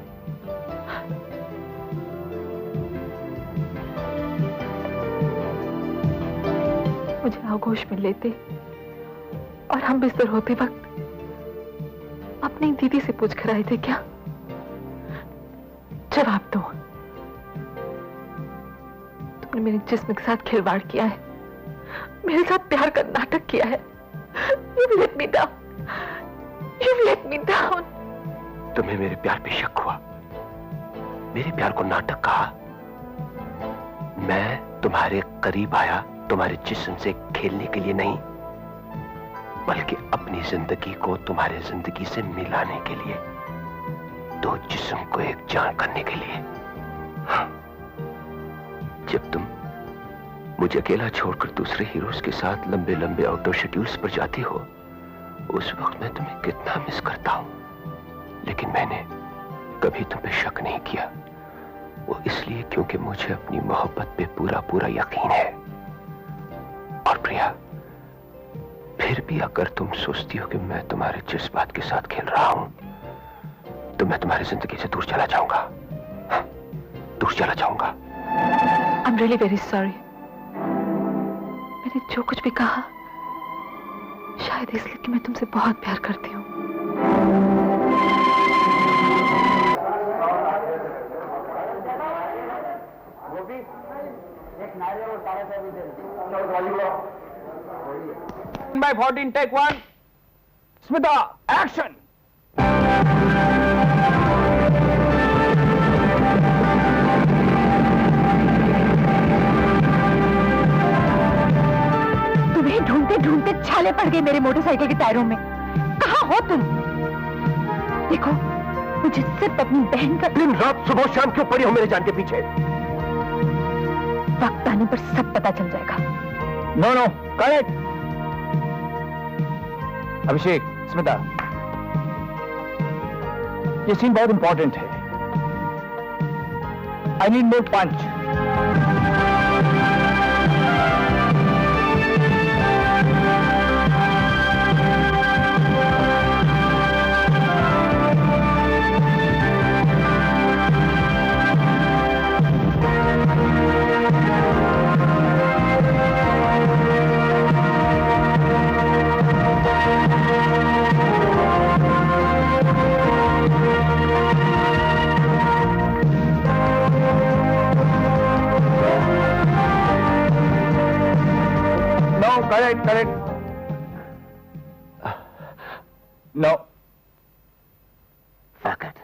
मुझे आगोश में लेते और हम बिस्तर होते वक्त अपनी दीदी से पूछ कर आए थे क्या? जवाब दो। तुमने मेरे जिस्म के साथ खिलवाड़ किया है, मेरे साथ प्यार का नाटक किया है। You've let me down. You've let me down. तुम्हें मेरे प्यार पे शक हुआ, मेरे प्यार को नाटक कहा। मैं तुम्हारे करीब आया तुम्हारे जिस्म से खेलने के लिए नहीं, बल्कि अपनी जिंदगी को तुम्हारे जिंदगी से मिलाने के लिए, दो जिस्म को एक जान करने के लिए। हाँ। जब तुम मुझे अकेला छोड़कर दूसरे हीरोज के साथ लंबे लंबे आउटडोर शेड्यूल्स पर जाती हो, उस वक्त मैं तुम्हें कितना मिस करता हूं, लेकिन मैंने कभी तुम पे शक नहीं किया। वो इसलिए क्योंकि मुझे अपनी मोहब्बत पे पूरा पूरा यकीन है। और प्रिया, फिर भी अगर तुम सोचती हो कि मैं तुम्हारे जज्बात के साथ खेल रहा हूं, तो मैं तुम्हारी जिंदगी से दूर चला जाऊंगा। हाँ, दूर चला जाऊंगा। I'm really very sorry. मैंने जो कुछ भी कहा शायद इसलिए कि मैं तुमसे बहुत प्यार करती हूँ। By 14, take 1. Smita, action! तुम्हें ढूंढते ढूंढते छाले पड़ गए मेरे मोटरसाइकिल के टायरों में। कहाँ हो तुम? देखो, मुझे सिर्फ अपनी बहन का। दिन रात सुबह शाम क्यों पड़ी हो मेरे जान के पीछे? वक्त आने पर सब पता चल जाएगा। No no, correct. Abhishek, Smita, ये सीन बहुत इंपॉर्टेंट है। I need more punch. Correct. No. Fuck it.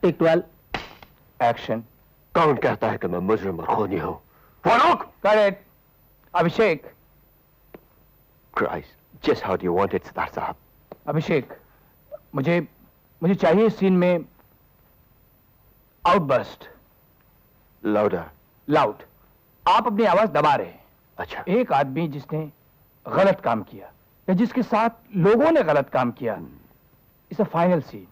Take 12. Action. कौन कहता है कि मैं मुजरिम और खूनी हूं? वो लोग? Correct. Abhishek. Christ, just how do you want it, Siddharth साहब? अभिषेक, मुझे चाहिए इस सीन में आउटबर्स्ट। Louder. Loud. आप अपनी आवाज दबा रहे हैं। अच्छा। एक आदमी जिसने गलत काम किया या जिसके साथ लोगों ने गलत काम किया, it's a final scene.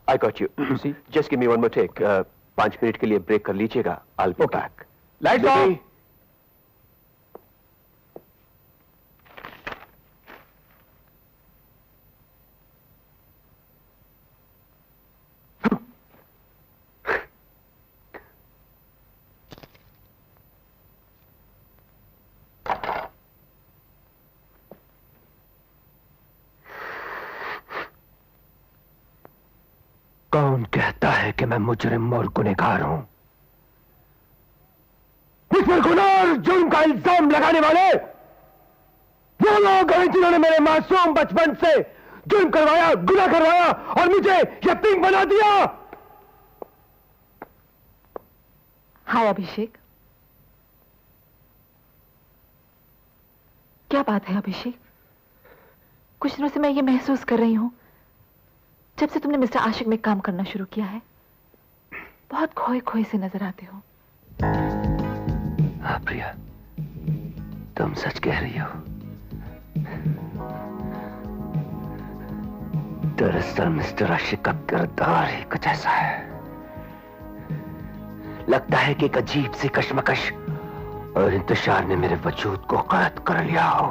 I got you. See, just give me one more take. 5 minute के लिए ब्रेक कर लीजिएगा। I'll be back. Lights on. कौन कहता है कि मैं मुजरिम और गुनहगार हूं? मुझ पर गुनाह और जुर्म का इल्जाम लगाने वाले वो लोग हैं जिन्होंने मेरे मासूम बचपन से जुर्म करवाया, गुनाह करवाया और मुझे यतीम बना दिया। हाय अभिषेक। क्या बात है अभिषेक? कुछ दिनों से मैं ये महसूस कर रही हूं, जब से तुमने मिस्टर आशिक में काम करना शुरू किया है, बहुत खोए खोए से नजर आते हो। हाँ प्रिया, तुम सच कह रही हो। दरअसल मिस्टर आशिक का किरदार ही कुछ ऐसा है। लगता है कि एक अजीब सी कश्मकश और इंतशार ने मेरे वजूद को कैद कर लिया हो।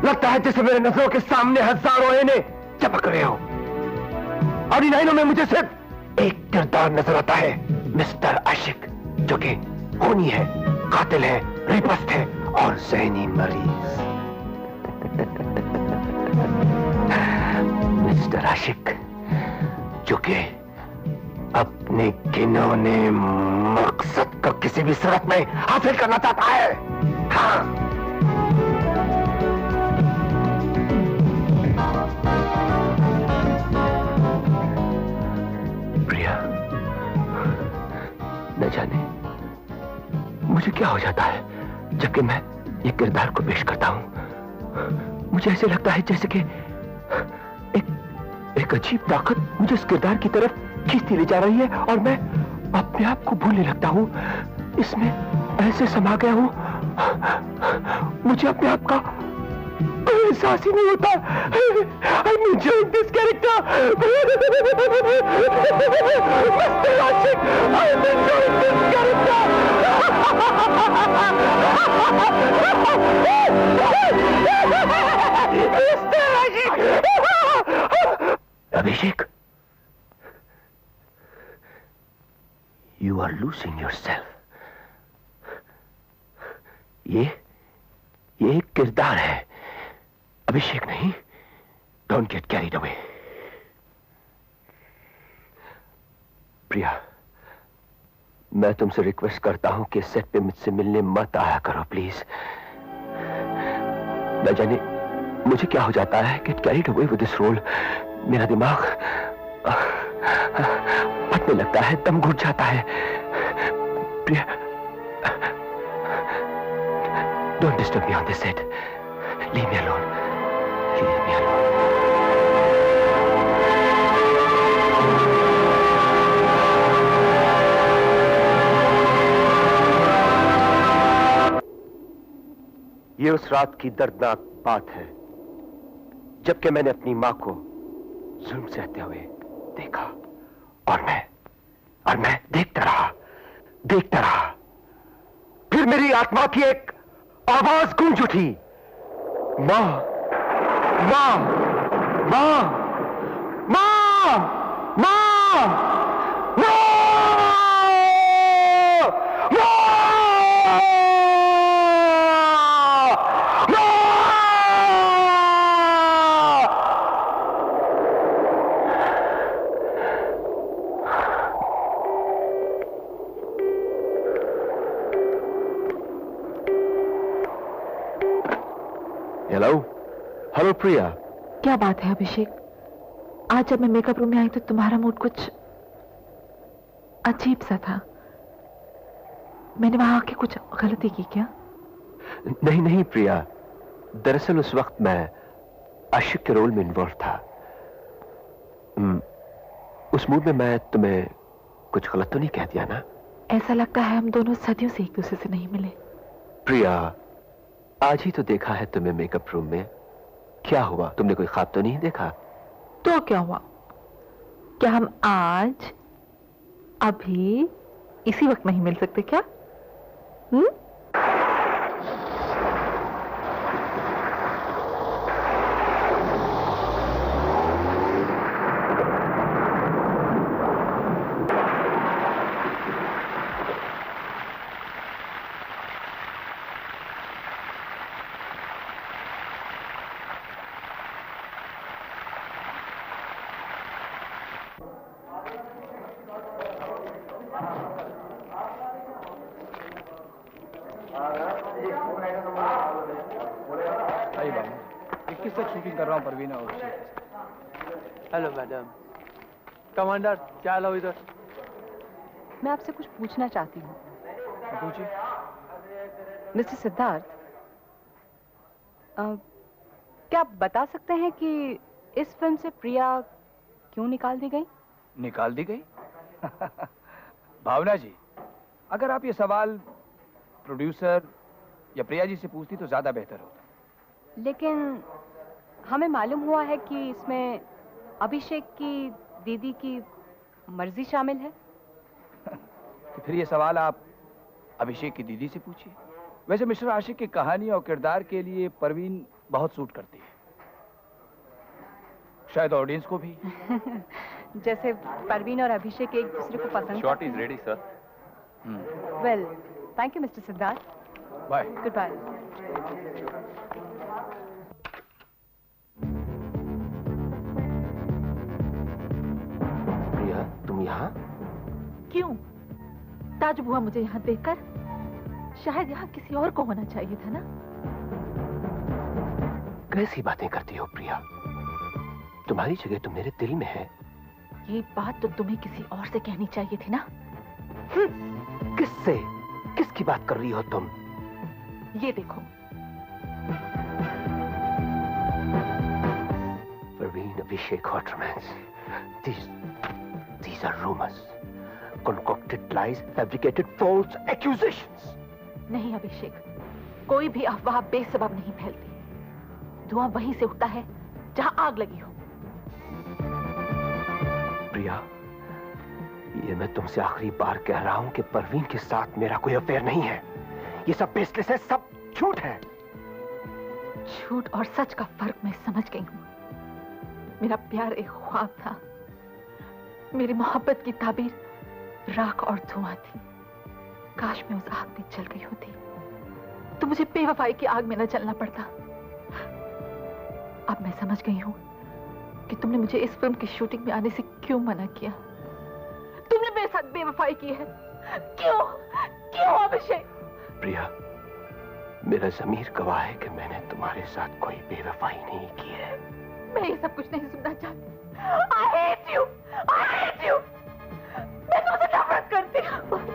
लगता है जैसे मेरे नजरों के सामने हजारों आईने चमक रहे हो और इन आईनों में मुझे सिर्फ एक किरदार नजर आता है, मिस्टर आशिक, जो कि खूनी है, कातिल है, रेपिस्ट है और ज़हनी मरीज। मिस्टर आशिक, जो कि अपने घिनौने मकसद को किसी भी सूरत में हासिल करना चाहता है। हाँ, न जाने मुझे क्या हो जाता है जबकि मैं ये किरदार को पेश करता हूं। मुझे ऐसे लगता है जैसे कि एक अजीब ताकत मुझे इस किरदार की तरफ खींचती ले जा रही है और मैं अपने आप को भूलने लगता हूं। इसमें ऐसे समा गया हूं, मुझे अपने आप का कोई एहसास ही नहीं होता। I'm enjoying this character. Mr. Ashik, I'm enjoying this character. Mr. Ashik. Abhishek, you are losing yourself. ये एक किरदार है, अभिषेक नहीं। Don't get carried away. प्रिया, मैं तुमसे रिक्वेस्ट करता हूं कि सेट पे मुझसे मिलने मत आया करो प्लीज। न जाने मुझे क्या हो जाता है, get carried away with this role. मेरा दिमाग फटने लगता है, दम घुट जाता है। Priya, don't disturb me on this set, leave me alone, leave me alone. ये उस रात की दर्दनाक बात है जबकि मैंने अपनी मां को जुल्म सहते हुए देखा और मैं देखता रहा। फिर मेरी आत्मा की एक आवाज गूंज उठी, मां, मां, मां, मां, मां, मां, मां। हेलो प्रिया। क्या बात है अभिषेक, आज जब मैं मेकअप रूम में आई तो तुम्हारा मूड कुछ अजीब सा था। मैंने वहां आके कुछ गलती की क्या? नहीं प्रिया, दरअसल उस वक्त मैं आशिक के रोल में इन्वॉल्व था। उस मूड में मैं तुम्हें कुछ गलत तो नहीं कह दिया ना? ऐसा लगता है हम दोनों सदियों से एक दूसरे से नहीं मिले। प्रिया, आज ही तो देखा है तुम्हें मेकअप रूम में। क्या हुआ, तुमने कोई ख्वाब तो नहीं देखा? तो क्या हुआ? क्या हम आज अभी इसी वक्त नहीं मिल सकते क्या? परवीन और हेलो मैडम। कमांडर क्या लो इधर? मैं आपसे कुछ पूछना चाहती हूँ। पूछिए। मिस्टर सिद्धार्थ, क्या आप बता सकते हैं कि इस फिल्म से प्रिया क्यों निकाल दी गई? निकाल दी गई? भावना जी, अगर आप ये सवाल प्रोड्यूसर या प्रिया जी से पूछती तो ज्यादा बेहतर होता। लेकिन हमें मालूम हुआ है कि इसमें अभिषेक की दीदी की मर्जी शामिल है। तो फिर ये सवाल आप अभिषेक की दीदी से पूछिए। वैसे मिस्टर आशिक की कहानी और किरदार के लिए परवीन बहुत सूट करती है, शायद ऑडियंस को भी। जैसे परवीन और अभिषेक एक दूसरे को पसंद। Shot is ready sir. Well, thank you mister Siddharth. Bye. Good bye. Priya, तुम यहाँ? क्यों? ताज बुआ मुझे यहाँ देखकर शायद यहाँ किसी और को होना चाहिए था ना? कैसी बातें करती हो प्रिया? तुम्हारी जगह तो मेरे दिल में है। ये बात तो तुम्हें किसी और से कहनी चाहिए थी ना? किससे? किसकी बात कर रही हो तुम? ये देखो। Parveen, Abhishek hot romance. These are rumors, concocted lies, fabricated false accusations. नहीं अभिषेक, कोई भी अफवाह बेसबब नहीं फैलती। धुआं वहीं से उठता है जहां आग लगी हो। प्रिया, ये मैं तुमसे आखिरी बार कह रहा हूं कि परवीन के साथ मेरा कोई अफेयर नहीं है। ये सब बेसलेस है, सब झूठ है। झूठ और सच का फर्क मैं समझ गई हूं। मेरा प्यार एक ख्वाब था, मेरी मोहब्बत की ताबीर राख और धुआं थी। काश मैं उस आग में जल गई होती तो मुझे बेवफाई की आग में न जलना पड़ता। अब मैं समझ गई हूं कि तुमने मुझे इस फिल्म की शूटिंग में आने से क्यों मना किया। तुमने मेरे साथ बेवफाई की है। क्यों क्यों अभिषेक? प्रिया, मेरा ज़मीर गवाह है कि मैंने तुम्हारे साथ कोई बेवफाई नहीं की है। मैं ये सब कुछ नहीं सुनना चाहती। I hate you! I hate you! मैं तुमसे नफरत करती हूँ।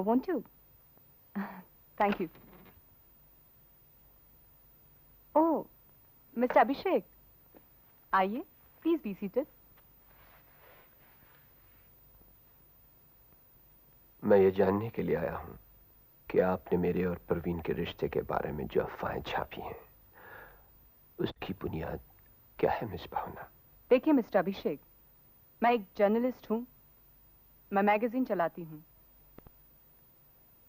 Won't you? Thank you. Oh, Mr. Abhishek, आइए, please be seated. मैं ये जानने के लिए आया हूं कि आपने मेरे और परवीन के रिश्ते के बारे में जो अफवाहें छापी हैं, उसकी बुनियाद क्या है मिस भावना? देखिए मिस्टर अभिषेक, मैं एक जर्नलिस्ट हूं, मैं मैगजीन चलाती हूं।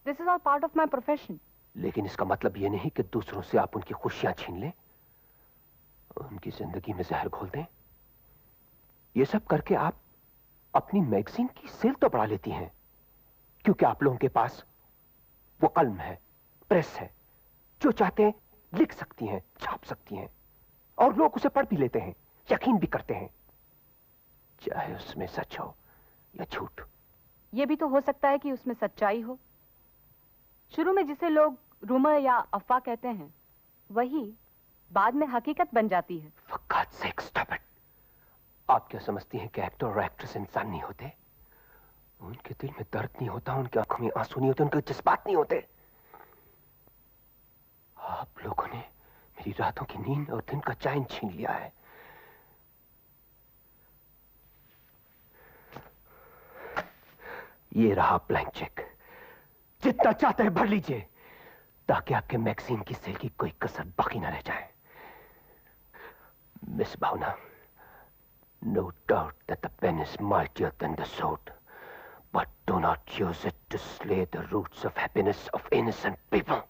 This is all part of my profession. लेकिन इसका मतलब ये नहीं कि दूसरों से आप उनकी खुशियां छीन लें, उनकी जिंदगी में जहर घोल दें। ये सब करके आप अपनी मैगजीन की सेल तो बढ़ा लेती हैं, क्योंकि आप लोगों के पास वो कलम है, प्रेस है, जो चाहते हैं लिख सकती हैं, छाप सकती हैं, और लोग उसे पढ़ भी लेते हैं, यकीन भी करते हैं, चाहे उसमें सच हो या झूठ। ये भी तो हो सकता है कि उसमें सच्चाई हो। शुरू में जिसे लोग रूमर या अफवाह कहते हैं, वही बाद में हकीकत बन जाती है। For God's sake, stop it. आप क्या समझती हैं कि एक्टर और एक्ट्रेस इंसान नहीं होते? उनके दिल में दर्द नहीं होता, उनकी आंखों में आंसू नहीं होते, उनके जज्बात नहीं होते। आप लोगों ने मेरी रातों की नींद और दिन का चैन छीन लिया है। ये रहा ब्लैंक चेक, जितना चाहते हैं भर लीजिए, ताकि आपके मैगजीन की सेल की कोई कसर बाकी न रह जाए। Miss Bhavna, no doubt that the pen is mightier than the sword, but do not use it to slay the roots of happiness of innocent people.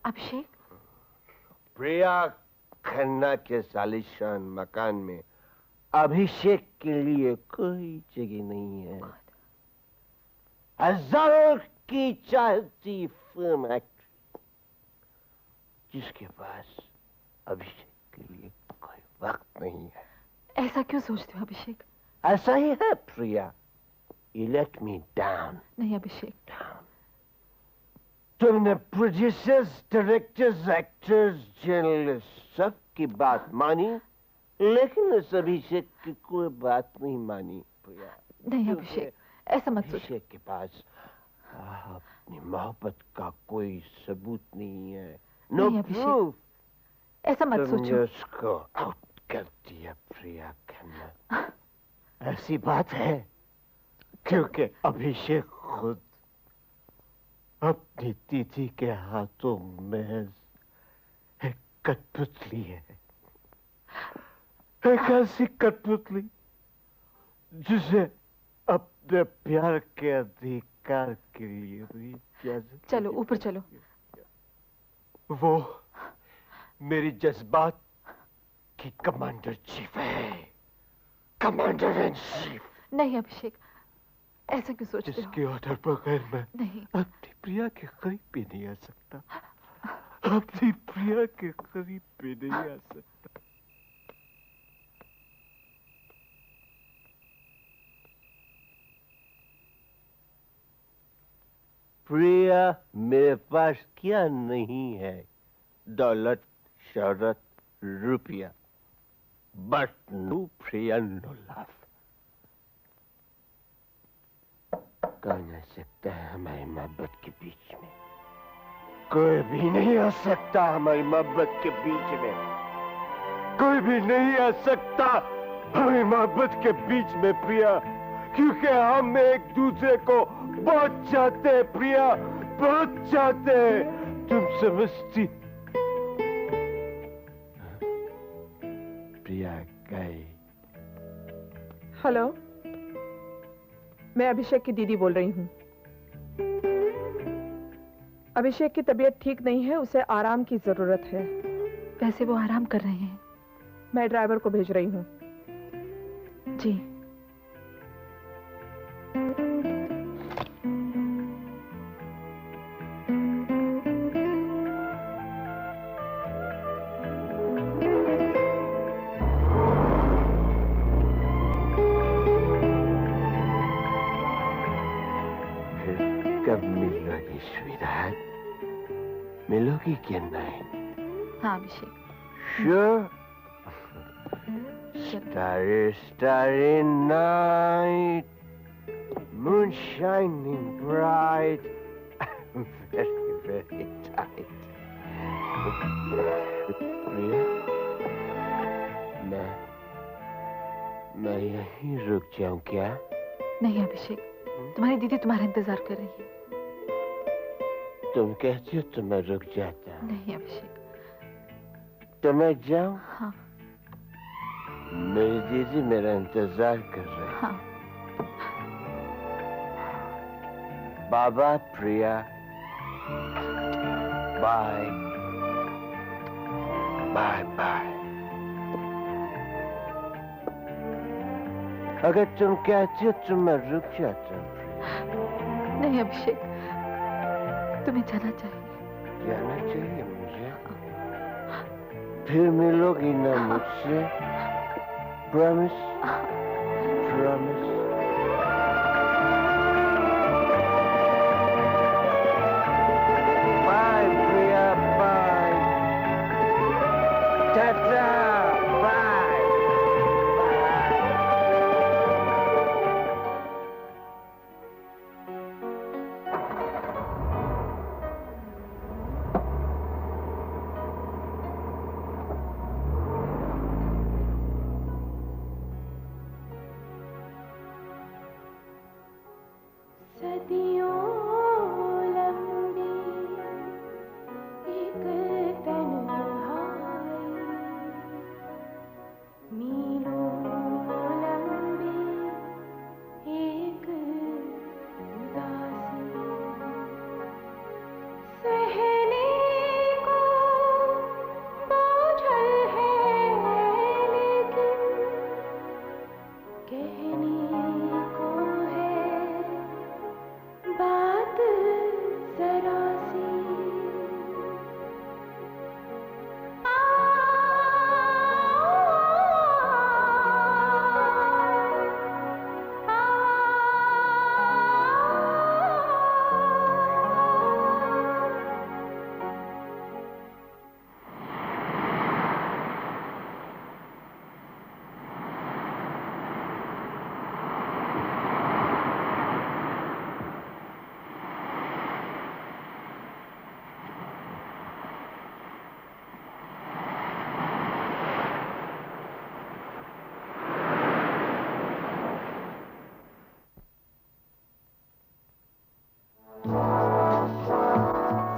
अभिषेक, प्रिया खन्ना के सालिशान मकान में अभिषेक के लिए कोई जगह नहीं है। हजारों की चाहती फिल्म एक्ट्रेस, जिसके पास अभिषेक के लिए कोई वक्त नहीं है। ऐसा क्यों सोचते हो अभिषेक? ऐसा ही है प्रिया। You let me down. नहीं अभिषेक, तुमने प्रोड्यूसर्स, डायरेक्टर्स, एक्टर्स, जर्नलिस्ट सब की बात मानी, लेकिन उस अभिषेक की कोई बात नहीं मानी प्रिया। नहीं अभिषेक, ऐसा मत सोचो। अभिषेक के पास अपनी मोहब्बत का कोई सबूत नहीं है। नो नहीं, अभिषेक, प्रूफ। ऐसा मत तुमने सोचो। उसको आउट कर दिया प्रिया खन्ना। ऐसी बात है क्योंकि अभिषेक खुद अपनी दीदी के हाथों महज एक कठपुतली है। एक ऐसी कठपुतली जिसे अपने प्यार के अधिकार के लिए भी इजाजत चलो ऊपर चलो। वो मेरी जज्बात की कमांडर चीफ है। Commander in chief. नहीं अभिषेक, ऐसा क्यों सोचते हो? जिसके ऑर्डर बगैर मैं नहीं। अपनी प्रिया के करीब भी नहीं आ सकता। अपनी प्रिया के करीब भी नहीं आ सकता। प्रिया, मेरे पास क्या नहीं है? दौलत, शौहरत, रुपया, but no Priya, no love. कौन आ सकता है हमारी मोहब्बत के बीच में? कोई भी नहीं आ सकता हमारी मोहब्बत के बीच में। कोई भी नहीं आ सकता हमारी मोहब्बत के बीच में प्रिया, क्योंकि हम एक दूसरे को बहुत चाहते हैं प्रिया, बहुत चाहते हैं। तुम समझती? प्रिया गई। हेलो, मैं अभिषेक की दीदी बोल रही हूँ। अभिषेक की तबीयत ठीक नहीं है, उसे आराम की जरूरत है। वैसे वो आराम कर रहे हैं। मैं ड्राइवर को भेज रही हूँ। जी। कब मिलोगी स्वीटहार्ट? मिलोगी क्या नहीं? हाँ अभिषेक। Sure. Starry, starry night, moon shining bright, very, very tight. प्रिया, मैं यहीं रुक जाऊं क्या? नहीं अभिषेक, तुम्हारी दीदी तुम्हारा इंतजार कर रही है। तुम कहती हो तो मैं रुक जाता हूँ। नहीं अभिषेक। तो मैं जाऊं? हाँ। मेरी दीदी मेरा इंतजार कर रही है। हाँ। बाबा प्रिया, बाय बाय बाय। अगर तुम कहती हो तो मैं रुक जाता हूँ। नहीं अभिषेक, तुम्हें जाना चाहिए। जाना चाहिए मुझे? फिर मिलोगी ना मुझसे? Promise? Promise? Bye Priya, bye. टाटा, bye.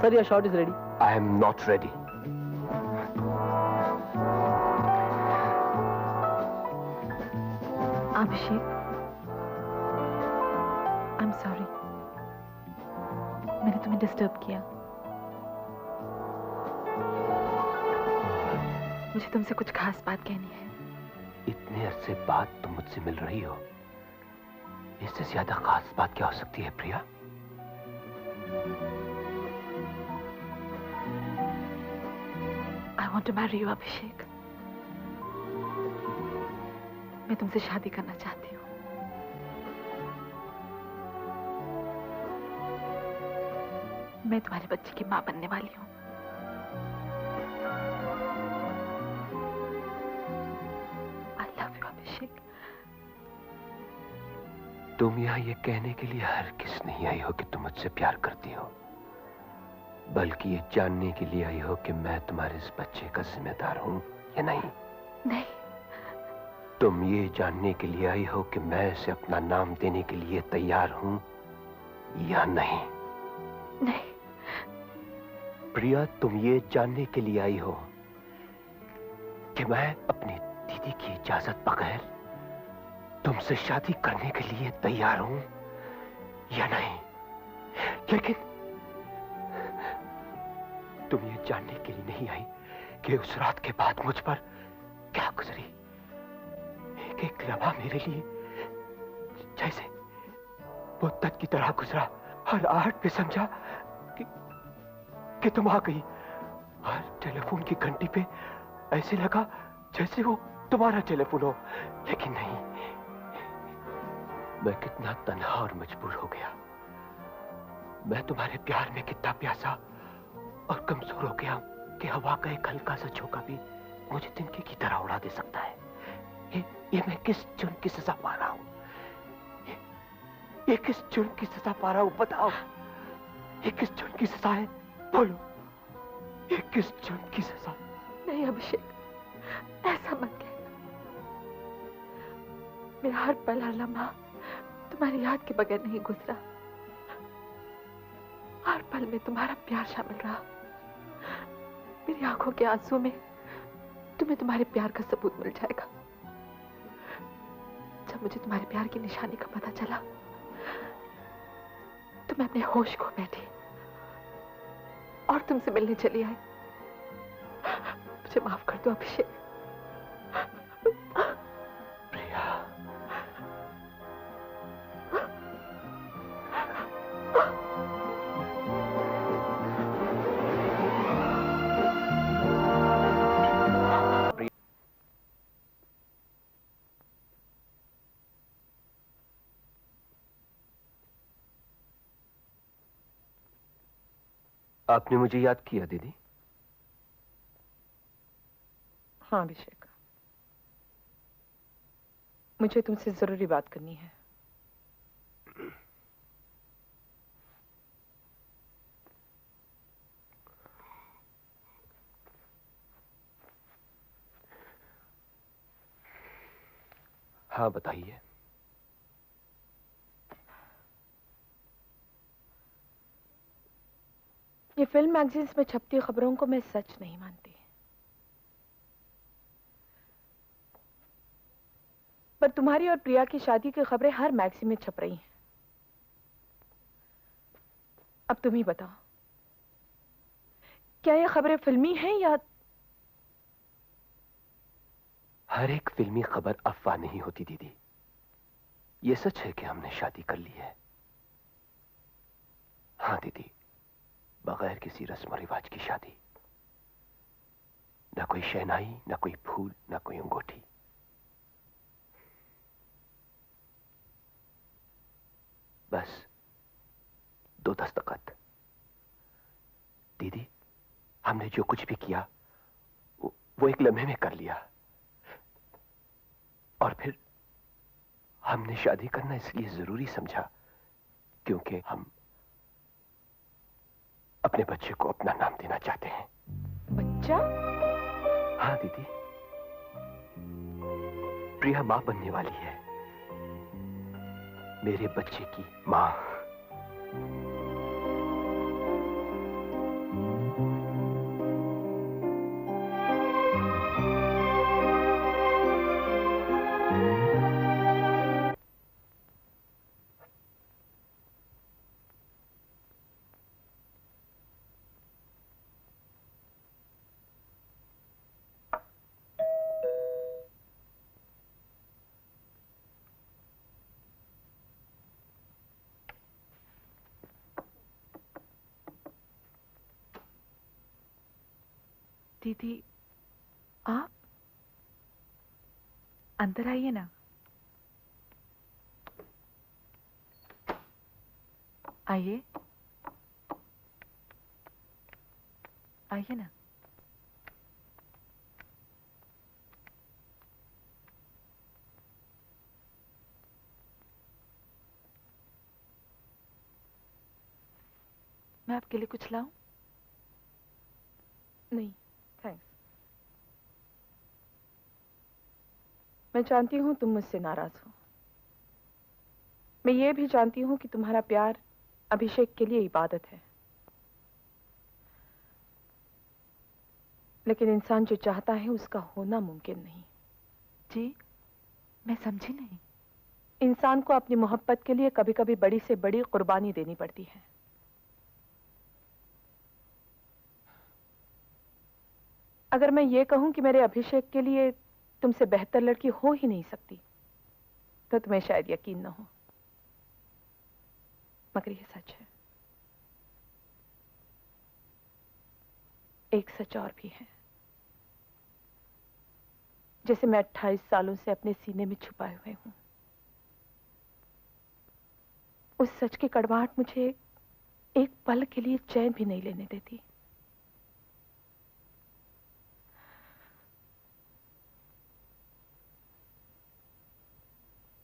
Sir, your shot is ready. I am not ready. Abhishek, I'm sorry. मैंने तुम्हें डिस्टर्ब किया। मुझे तुमसे कुछ खास बात कहनी है। इतने अरसे बाद तुम मुझसे मिल रही हो, इससे ज्यादा खास बात क्या हो सकती है प्रिया? I want to marry you, अभिषेक। मैं तुमसे शादी करना चाहती हूँ। मैं तुम्हारे बच्चे की माँ बनने वाली हूँ। I love you, अभिषेक। तुम यहाँ ये कहने के लिए हरगिज़ नहीं आई हो कि तुम मुझसे प्यार करती हो, बल्कि ये जानने के लिए आई हो कि मैं तुम्हारे इस बच्चे का जिम्मेदार हूँ या नहीं। नहीं। तुम ये जानने के लिए आई हो कि मैं इसे अपना नाम देने के लिए तैयार हूँ या नहीं। नहीं। प्रिया, तुम ये जानने के लिए आई हो कि मैं अपनी दीदी की इजाजत बगैर तुमसे शादी करने के लिए तैयार हूं या नहीं। लेकिन तुम ये जानने के लिए नहीं आई कि उस रात के बाद मुझ पर क्या गुजरी। एक एक लम्हा मेरे लिए जैसे मुद्दत की तरह गुजरा। हर आहट पे समझा कि तुम आ गई। हर टेलीफोन की घंटी पे ऐसे लगा जैसे वो तुम्हारा टेलीफोन हो, लेकिन नहीं। मैं कितना तन्हा और मजबूर हो गया। मैं तुम्हारे प्यार में कितना प्यासा और कमजोर हो गया कि हवा का एक हल्का सा झोंका भी मुझे तिनके की तरह उड़ा दे सकता है। ये मैं किस जुर्म की सजा पा रहा हूं? ये किस जुर्म की सजा पा रहा हूं? बताओ, ये किस जुर्म की सजा है? बोलो, ये किस जुर्म की सजा? नहीं अभिषेक, ऐसा मत कहना। मेरा हर पल हर लम्हा तुम्हारी याद के बगैर नहीं गुजरा। हर पल में तुम्हारा प्यार शामिल रहा। मेरी आंखों के आंसू में तुम्हें तुम्हारे प्यार का सबूत मिल जाएगा। जब मुझे तुम्हारे प्यार की निशानी का पता चला तो मैं अपने होश खो बैठी और तुमसे मिलने चली आई। मुझे माफ कर दो अभिषेक। प्रिया, आपने मुझे याद किया दीदी? हाँ अभिषेक, मुझे तुमसे जरूरी बात करनी है। हाँ बताइए। ये फिल्म मैगजीन्स में छपती खबरों को मैं सच नहीं मानती, पर तुम्हारी और प्रिया की शादी की खबरें हर मैगजीन में छप रही हैं। अब तुम ही बताओ, क्या ये खबरें फिल्मी हैं या? हर एक फिल्मी खबर अफवाह नहीं होती दीदी। ये सच है कि हमने शादी कर ली है। हाँ दीदी, बगैर किसी रस्म और रिवाज की शादी। ना कोई शहनाई, ना कोई फूल, ना कोई अंगूठी। बस 2 दस्तखत। दीदी, हमने जो कुछ भी किया वो एक लम्हे में कर लिया। और फिर हमने शादी करना इसलिए जरूरी समझा क्योंकि हम अपने बच्चे को अपना नाम देना चाहते हैं। बच्चा? हाँ दीदी, प्रिया मां बनने वाली है, मेरे बच्चे की मां। दीदी, आप अंदर आइए ना। आइए, आइए ना। मैं आपके लिए कुछ लाऊं? नहीं, थैंक्स। मैं जानती हूँ तुम मुझसे नाराज हो। मैं ये भी जानती हूँ कि तुम्हारा प्यार अभिषेक के लिए इबादत है। लेकिन इंसान जो चाहता है उसका होना मुमकिन नहीं। जी, मैं समझी नहीं। इंसान को अपनी मोहब्बत के लिए कभी कभी बड़ी से बड़ी कुर्बानी देनी पड़ती है। अगर मैं ये कहूं कि मेरे अभिषेक के लिए तुमसे बेहतर लड़की हो ही नहीं सकती, तो तुम्हें शायद यकीन न हो, मगर ये सच है। एक सच और भी है, जैसे मैं 28 सालों से अपने सीने में छुपाए हुए हूं। उस सच की कड़वाहट मुझे एक पल के लिए चैन भी नहीं लेने देती।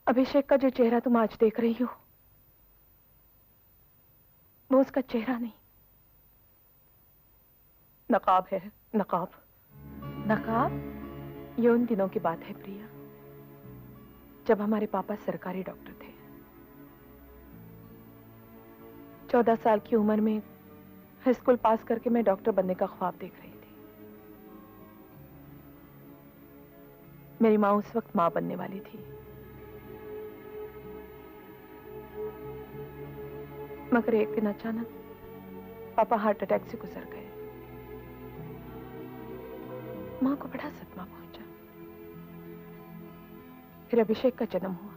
अभिषेक का जो चेहरा तुम आज देख रही हो, वो उसका चेहरा नहीं, नकाब है। नकाब। नकाब? ये उन दिनों की बात है प्रिया, जब हमारे पापा सरकारी डॉक्टर थे। 14 साल की उम्र में हाई स्कूल पास करके मैं डॉक्टर बनने का ख्वाब देख रही थी। मेरी माँ उस वक्त माँ बनने वाली थी, मगर एक दिन अचानक पापा हार्ट अटैक से गुजर गए। माँ को बड़ा सदमा पहुंचा। फिर अभिषेक का जन्म हुआ।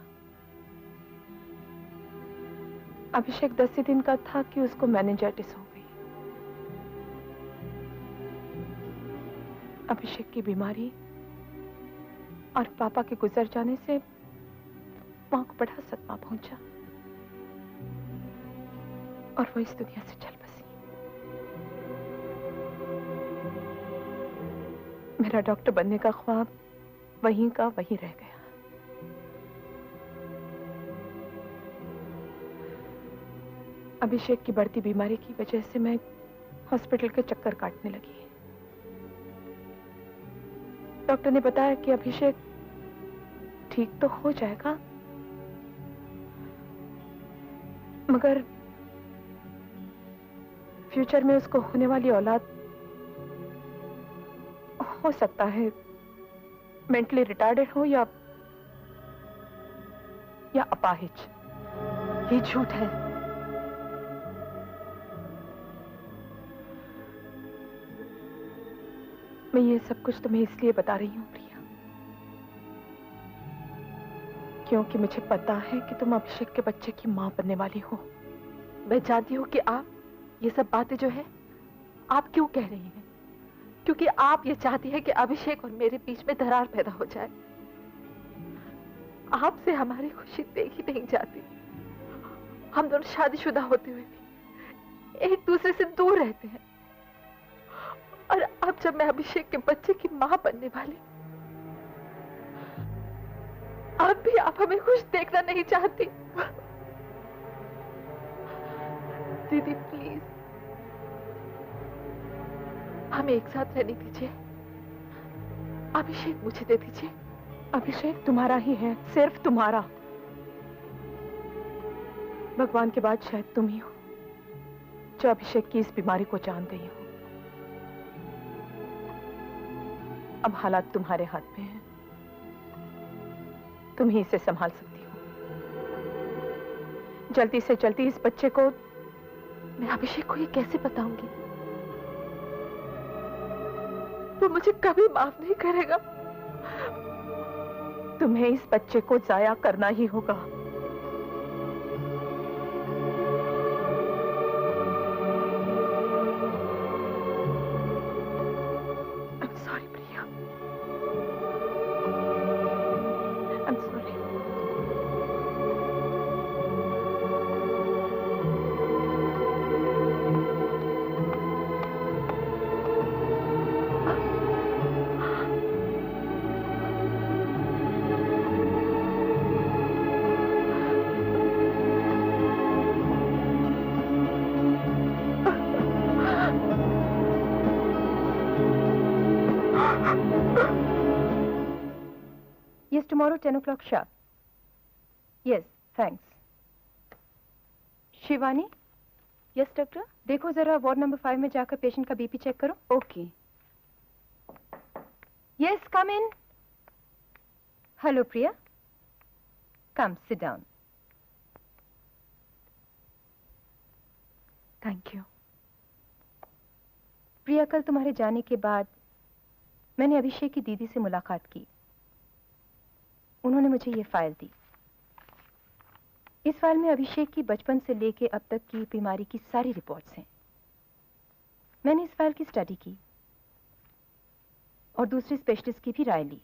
अभिषेक 10 ही दिन का था कि उसको मेनिंजाइटिस हो गई। अभिषेक की बीमारी और पापा के गुजर जाने से माँ को बड़ा सदमा पहुंचा और वो इस दुनिया से चल बसी। मेरा डॉक्टर बनने का ख्वाब वहीं का वहीं रह गया। अभिषेक की बढ़ती बीमारी की वजह से मैं हॉस्पिटल के चक्कर काटने लगी। डॉक्टर ने बताया कि अभिषेक ठीक तो हो जाएगा, मगर फ्यूचर में उसको होने वाली औलाद हो सकता है मेंटली रिटार्डेड हो या अपाहिज। ये झूठ है। मैं ये सब कुछ तुम्हें इसलिए बता रही हूँ प्रिया, क्योंकि मुझे पता है कि तुम अभिषेक के बच्चे की मां बनने वाली हो। मैं जानती हूँ कि आप ये सब बातें जो है आप क्यों कह रही हैं, क्योंकि आप ये चाहती हैं कि अभिषेक और मेरे बीच में दरार पैदा हो जाए। आपसे हमारी खुशी देखी नहीं जाती। हम दोनों शादीशुदा होते हुए भी एक दूसरे से दूर रहते हैं, और अब जब मैं अभिषेक के बच्चे की मां बनने वाली, अब भी आप हमें खुश देखना नहीं चाहती। दीदी प्लीज हमें एक साथ रहने दीजिए। अभिषेक मुझे दे दीजिए। अभिषेक तुम्हारा ही है, सिर्फ तुम्हारा। भगवान के बाद शायद तुम ही हो जो अभिषेक की इस बीमारी को जान गई हो। अब हालात तुम्हारे हाथ में हैं, तुम ही इसे संभाल सकती हो। जल्दी से जल्दी इस बच्चे को। मैं अभिषेक को ये कैसे बताऊंगी? वो मुझे कभी माफ नहीं करेगा। तुम्हें इस बच्चे को जाया करना ही होगा। Yes, tomorrow 10 o'clock sharp. Yes, thanks. Shivani? Yes doctor. देखो जरा वार्ड नंबर 5 में जाकर पेशेंट का बीपी चेक करो। Okay. Yes, come in. Hello Priya, come sit down. Thank you. Priya, कल तुम्हारे जाने के बाद मैंने अभिषेक की दीदी से मुलाकात की। उन्होंने मुझे ये फाइल दी। इस फाइल में अभिषेक की बचपन से लेके अब तक की बीमारी की सारी रिपोर्ट्स हैं। मैंने इस फाइल की स्टडी की और दूसरे स्पेशलिस्ट की भी राय ली।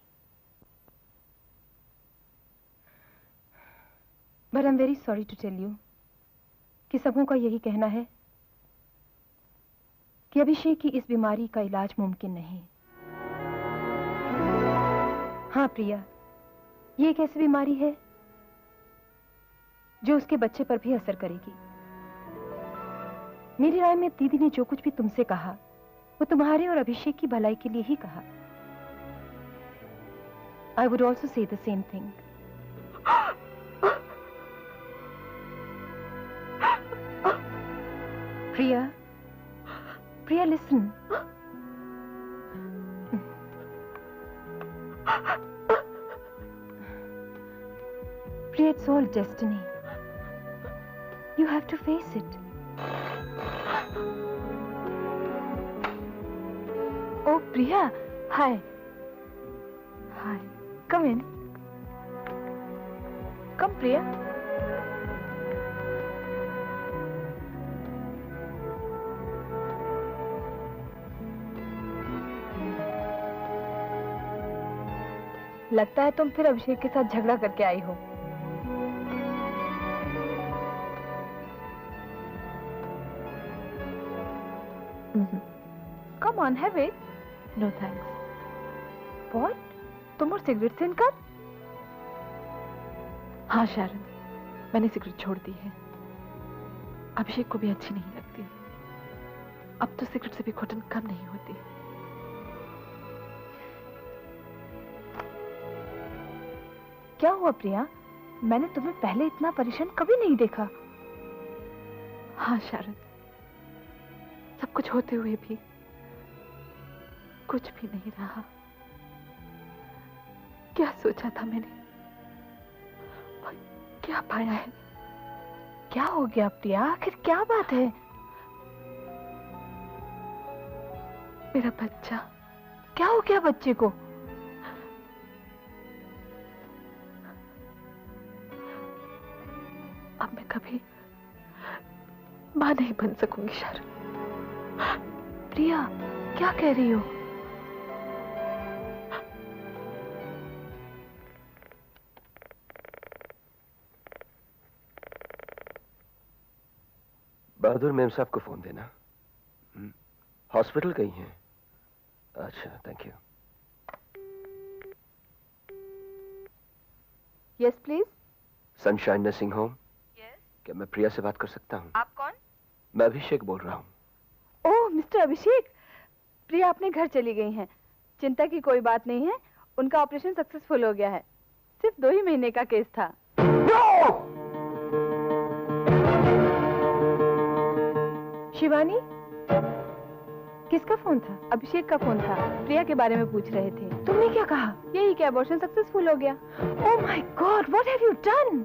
But I am very sorry to tell you कि सबों का यही कहना है कि अभिषेक की इस बीमारी का इलाज मुमकिन नहीं। हाँ प्रिया, ये एक ऐसी बीमारी है जो उसके बच्चे पर भी असर करेगी। मेरी राय में दीदी ने जो कुछ भी तुमसे कहा वो तुम्हारे और अभिषेक की भलाई के लिए ही कहा। I would also say the same thing. Priya, Priya, listen. Priya, it's all destiny. You have to face it. Oh, Priya. Hi. Hi. Come in. Come, Priya. लगता है तुम फिर अभिषेक के साथ झगड़ा करके आई हो। Come on, have it. No thanks. What? तुम और सिगरेट से इनकार? हाँ शारन, मैंने सिगरेट छोड़ दी है। अभिषेक को भी अच्छी नहीं लगती। अब तो सिगरेट से भी घुटन कम नहीं होती। क्या हुआ प्रिया? मैंने तुम्हें पहले इतना परेशान कभी नहीं देखा। हाँ शारन, सब कुछ होते हुए भी कुछ भी नहीं रहा। क्या सोचा था मैंने और क्या पाया है? क्या हो गया प्रिया? आखिर क्या बात है? मेरा बच्चा, क्या हो गया बच्चे को? अब मैं कभी मां नहीं बन सकूंगी शारन। प्रिया, क्या कह रही हो? बहादुर मेम साहब को फोन देना। हॉस्पिटल गई हैं? अच्छा, thank you. Yes please. Sunshine nursing home. Yes. क्या मैं प्रिया से बात कर सकता हूँ? आप कौन? मैं अभिषेक बोल रहा हूँ। ओह मिस्टर अभिषेक, प्रिया अपने घर चली गई हैं। चिंता की कोई बात नहीं है, उनका ऑपरेशन सक्सेसफुल हो गया है। सिर्फ 2 ही महीने का केस था। शिवानी, किसका फोन था? अभिषेक का फोन था, प्रिया के बारे में पूछ रहे थे। तुमने क्या कहा? यही कि अबॉर्शन सक्सेसफुल हो गया। Oh my God, what have you done?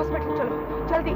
Hospital चलो जल्दी।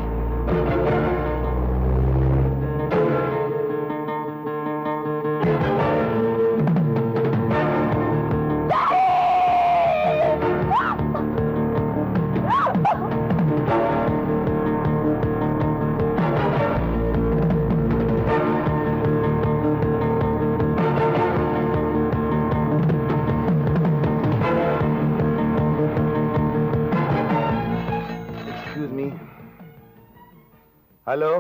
हेलो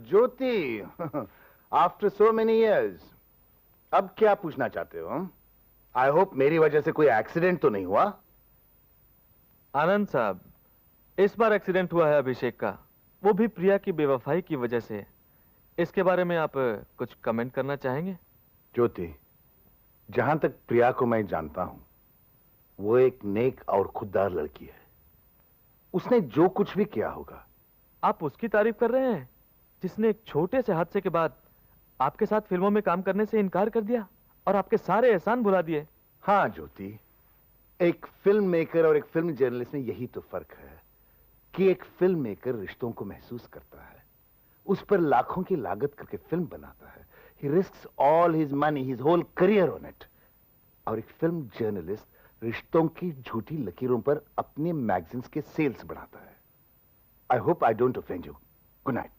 ज्योति आफ्टर सो मेनी इयर्स अब क्या पूछना चाहते हो? आई होप मेरी वजह से कोई एक्सीडेंट तो नहीं हुआ? आनंद साहब, इस बार एक्सीडेंट हुआ है अभिषेक का, वो भी प्रिया की बेवफाई की वजह से। इसके बारे में आप कुछ कमेंट करना चाहेंगे? ज्योति, जहां तक प्रिया को मैं जानता हूं, वो एक नेक और खुददार लड़की है। उसने जो कुछ भी किया होगा। आप उसकी तारीफ कर रहे हैं जिसने एक छोटे से हादसे के बाद आपके साथ फिल्मों में काम करने से इनकार कर दिया और आपके सारे एहसान भुला दिए। हाँ ज्योति, एक फिल्म मेकर और एक फिल्म जर्नलिस्ट में यही तो फर्क है कि एक फिल्म मेकर रिश्तों को महसूस करता है, उस पर लाखों की लागत करके फिल्म बनाता है। He risks all his money, his whole career on it. और एक फिल्म जर्नलिस्ट रिश्तों की झूठी लकीरों पर अपने मैगजीन्स के सेल्स बढ़ाता है। I hope I don't offend you. Good night.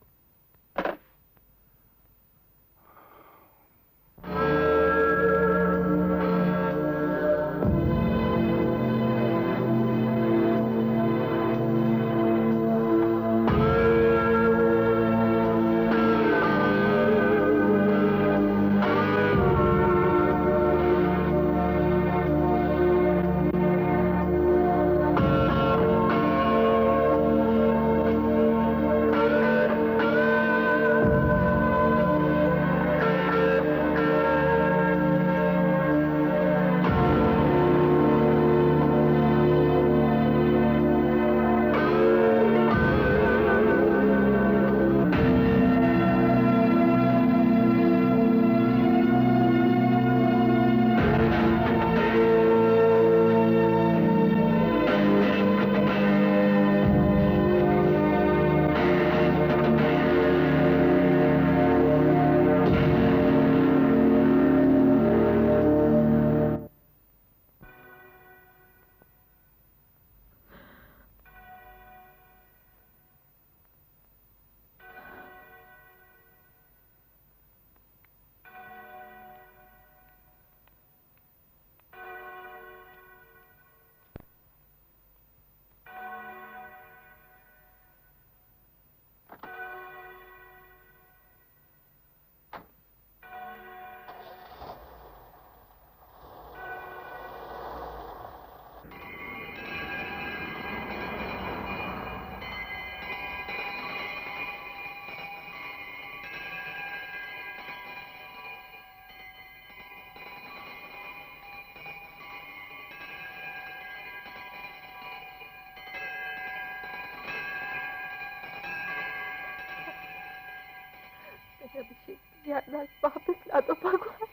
अभिषेक की याददाश्त वापस ला दो भगवान।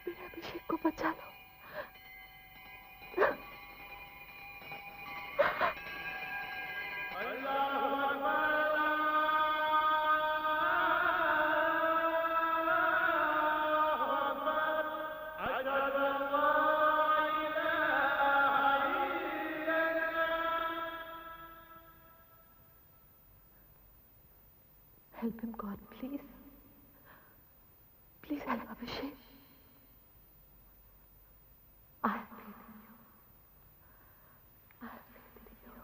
मेरे अभिषेक को बचा लो। Help him, God, please. Please help Abhishek. I have faith in you. I have faith in you.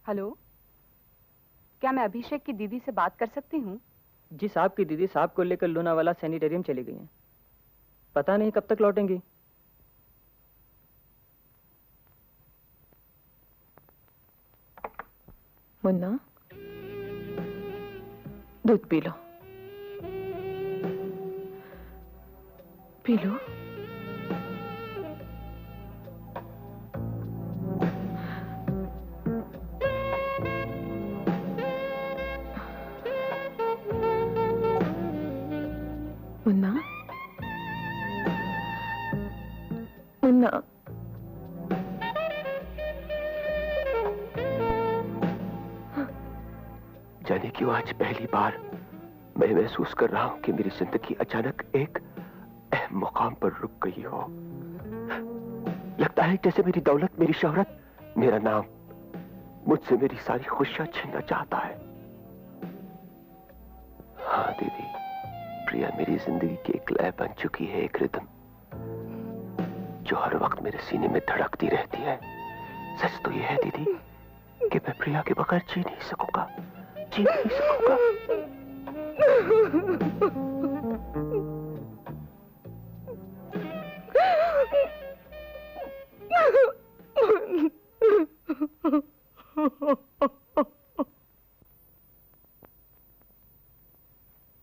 Hello, क्या मैं अभिषेक की दीदी से बात कर सकती हूँ? जी, साहब की दीदी साहब को लेकर लोनावाला सैनिटेरियम चली गई हैं। पता नहीं कब तक लौटेंगी। मुन्ना, दूध P low. P low. Munna, Munna, जाने क्यों आज पहली बार मैं महसूस कर रहा हूं कि मेरी जिंदगी अचानक एक अहम मुकाम पर रुक गई हो। लगता है जैसे मेरी दौलत, मेरी शोहरत, मेरा नाम मुझसे मेरी सारी खुशियां छीनना चाहता है। हाँ दीदी, प्रिया मेरी जिंदगी की एक लय बन चुकी है, एक रिदम जो हर वक्त मेरे सीने में धड़कती रहती है। सच तो यह है दीदी कि मैं प्रिया के बगैर जी नहीं सकूंगा, जी नहीं सकूंगा।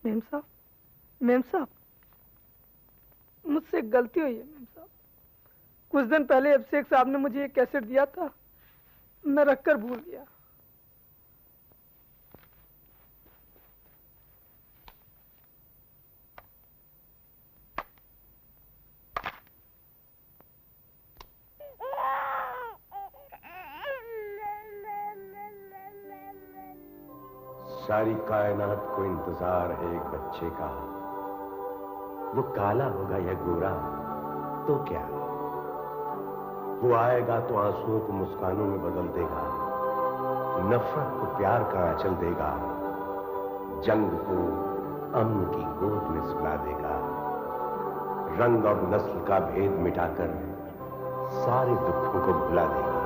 मेम साहब, मेम साहब, मुझसे एक गलती हुई है मेम साहब। कुछ दिन पहले अभिषेक साहब ने मुझे एक कैसेट दिया था, मैं रखकर भूल गया। सारी कायनात को इंतजार है एक बच्चे का, वो काला होगा या गोरा तो क्या, वो आएगा तो आंसुओं को मुस्कानों में बदल देगा, नफरत को प्यार का आंचल देगा, जंग को अमन की गोद में सुला देगा, रंग और नस्ल का भेद मिटाकर सारे दुखों को भुला देगा।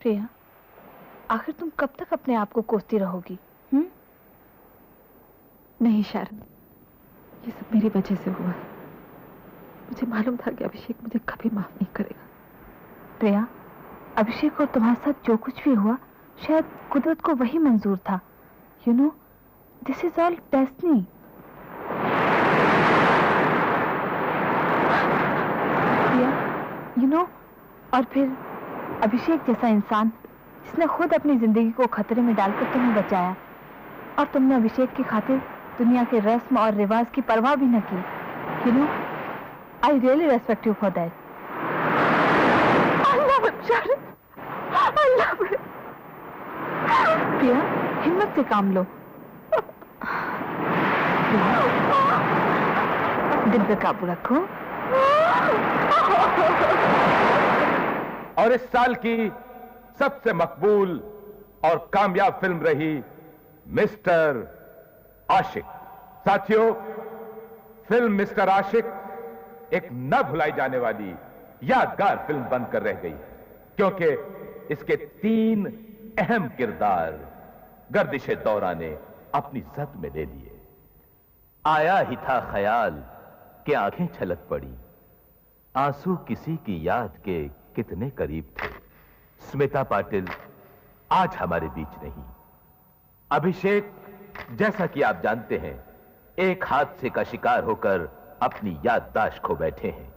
प्रिया, आखिर तुम कब तक अपने आप को कोसती रहोगी? नहीं शारदा, ये सब मेरी वजह से हुआ है। मुझे मालूम था कि अभिषेक मुझे कभी माफ नहीं करेगा। प्रिया, अभिषेक और तुम्हारे साथ जो कुछ भी हुआ शायद कुदरत को वही मंजूर था। You know, this is all destiny. Priya, you know, और फिर अभिषेक जैसा इंसान जिसने खुद अपनी जिंदगी को खतरे में डालकर तुम्हें बचाया, और तुमने अभिषेक की खातिर दुनिया के रस्म और रिवाज की परवाह भी न की। You know, I really respect you for that. Priya, हिम्मत से काम लो। दिल पे काबू रखो। और इस साल की सबसे मकबूल और कामयाब फिल्म रही मिस्टर आशिक। साथियों, फिल्म मिस्टर आशिक एक न भुलाई जाने वाली यादगार फिल्म बनकर रह गई, क्योंकि इसके 3 अहम किरदार गर्दिशे दौरा ने अपनी जद में ले लिए। आया ही था ख्याल कि आंखें छलक पड़ी, आंसू किसी की याद के कितने करीब थे। स्मिता पाटिल आज हमारे बीच नहीं। अभिषेक, जैसा कि आप जानते हैं, एक हादसे का शिकार होकर अपनी याददाश्त खो बैठे हैं।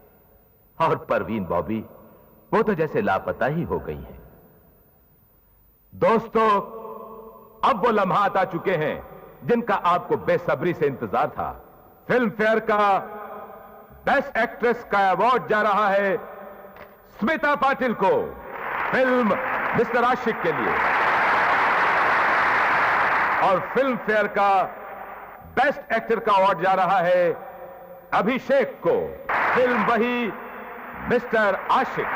और परवीन बॉबी, वो तो जैसे लापता ही हो गई हैं। दोस्तों, अब वो लम्हात आ चुके हैं जिनका आपको बेसब्री से इंतजार था। फिल्म फेयर का बेस्ट एक्ट्रेस का अवार्ड जा रहा है स्मिता पाटिल को, फिल्म मिस्टर आशिक के लिए। और फिल्म फेयर का बेस्ट एक्टर का अवार्ड जा रहा है अभिषेक को, फिल्म वही मिस्टर आशिक।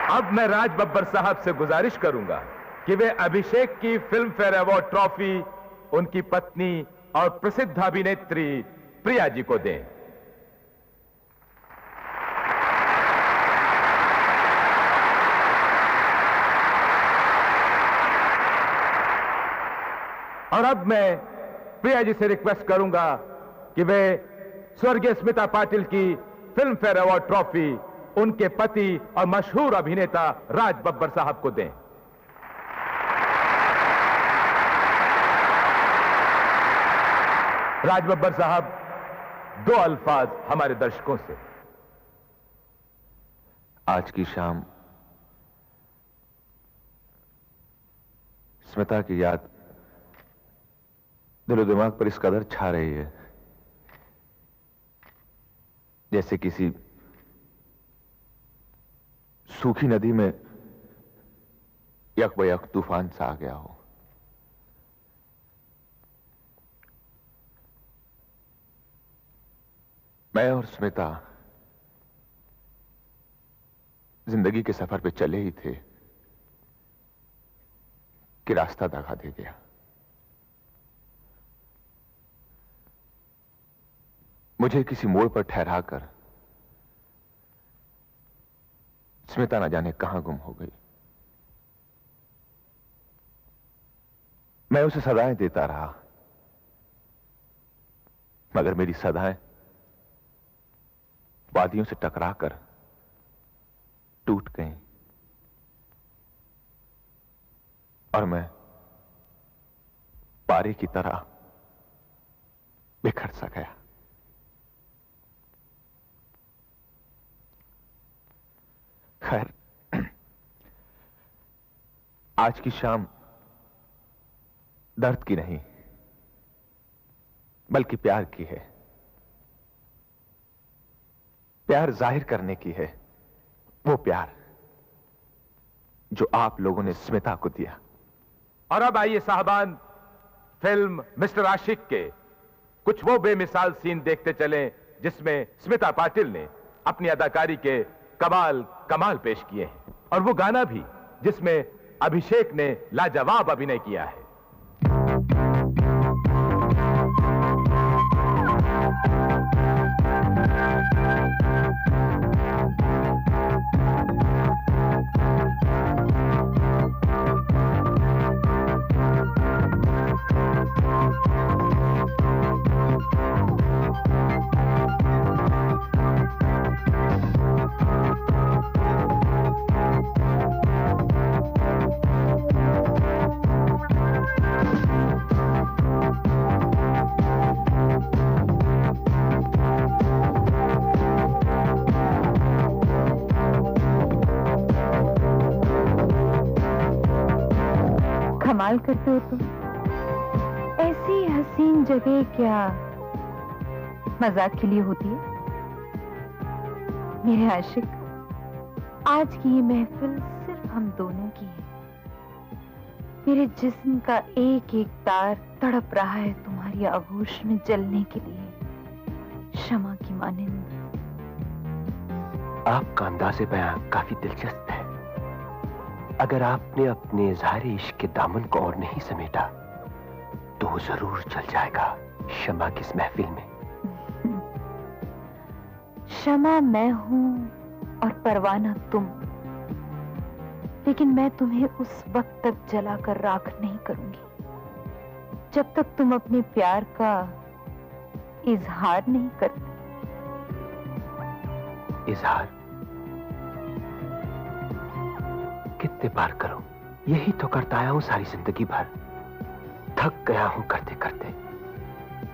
अब मैं राज बब्बर साहब से गुजारिश करूंगा कि वे अभिषेक की फिल्म फेयर अवार्ड ट्रॉफी उनकी पत्नी और प्रसिद्ध अभिनेत्री प्रिया जी को दें। और अब मैं प्रिया जी से रिक्वेस्ट करूंगा कि वे स्वर्गीय स्मिता पाटिल की फिल्म फेयर अवार्ड ट्रॉफी उनके पति और मशहूर अभिनेता राज बब्बर साहब को दें। राज बब्बर साहब, 2 अल्फाज हमारे दर्शकों से। आज की शाम स्मिता की याद दिलो दिमाग पर इस कदर छा रही है जैसे किसी सूखी नदी में यकबयक तूफान सा आ गया हो। मैं और स्मिता जिंदगी के सफर पे चले ही थे कि रास्ता दगा दे गया। मुझे किसी मोड़ पर ठहराकर स्मिता न जाने कहां गुम हो गई। मैं उसे सदाएं देता रहा, मगर मेरी सदाएं वादियों से टकराकर टूट गईं और मैं पारे की तरह बिखर सा गया। खैर, आज की शाम दर्द की नहीं बल्कि प्यार की है। प्यार जाहिर करने की है, वो प्यार जो आप लोगों ने स्मिता को दिया। और अब आइए साहबान, फिल्म मिस्टर आशिक के कुछ वो बेमिसाल सीन देखते चलें जिसमें स्मिता पाटिल ने अपनी अदाकारी के कमाल पेश किए हैं, और वो गाना भी जिसमें अभिषेक ने लाजवाब अभिनय किया है। कमाल करते हो तुम। ऐसी हसीन जगह क्या मजाक के लिए होती है? मेरे आशिक, आज की ये महफिल सिर्फ हम दोनों की है। मेरे जिस्म का एक एक तार तड़प रहा है तुम्हारी आगोश में जलने के लिए, शमा की मानिंद। आपका अंदाज़े बयां काफी दिलचस्प है। अगर आपने अपने इज़हार इश्क के दामन को और नहीं समेटा तो जरूर जल जाएगा शमा की इस महफिल में। शमा मैं हूं और परवाना तुम, लेकिन मैं तुम्हें उस वक्त तक जलाकर राख नहीं करूंगी जब तक तुम अपने प्यार का इजहार नहीं करते। इजहार कितने बार करूं? यही तो करता आया हूं सारी जिंदगी भर। थक गया हूं करते करते।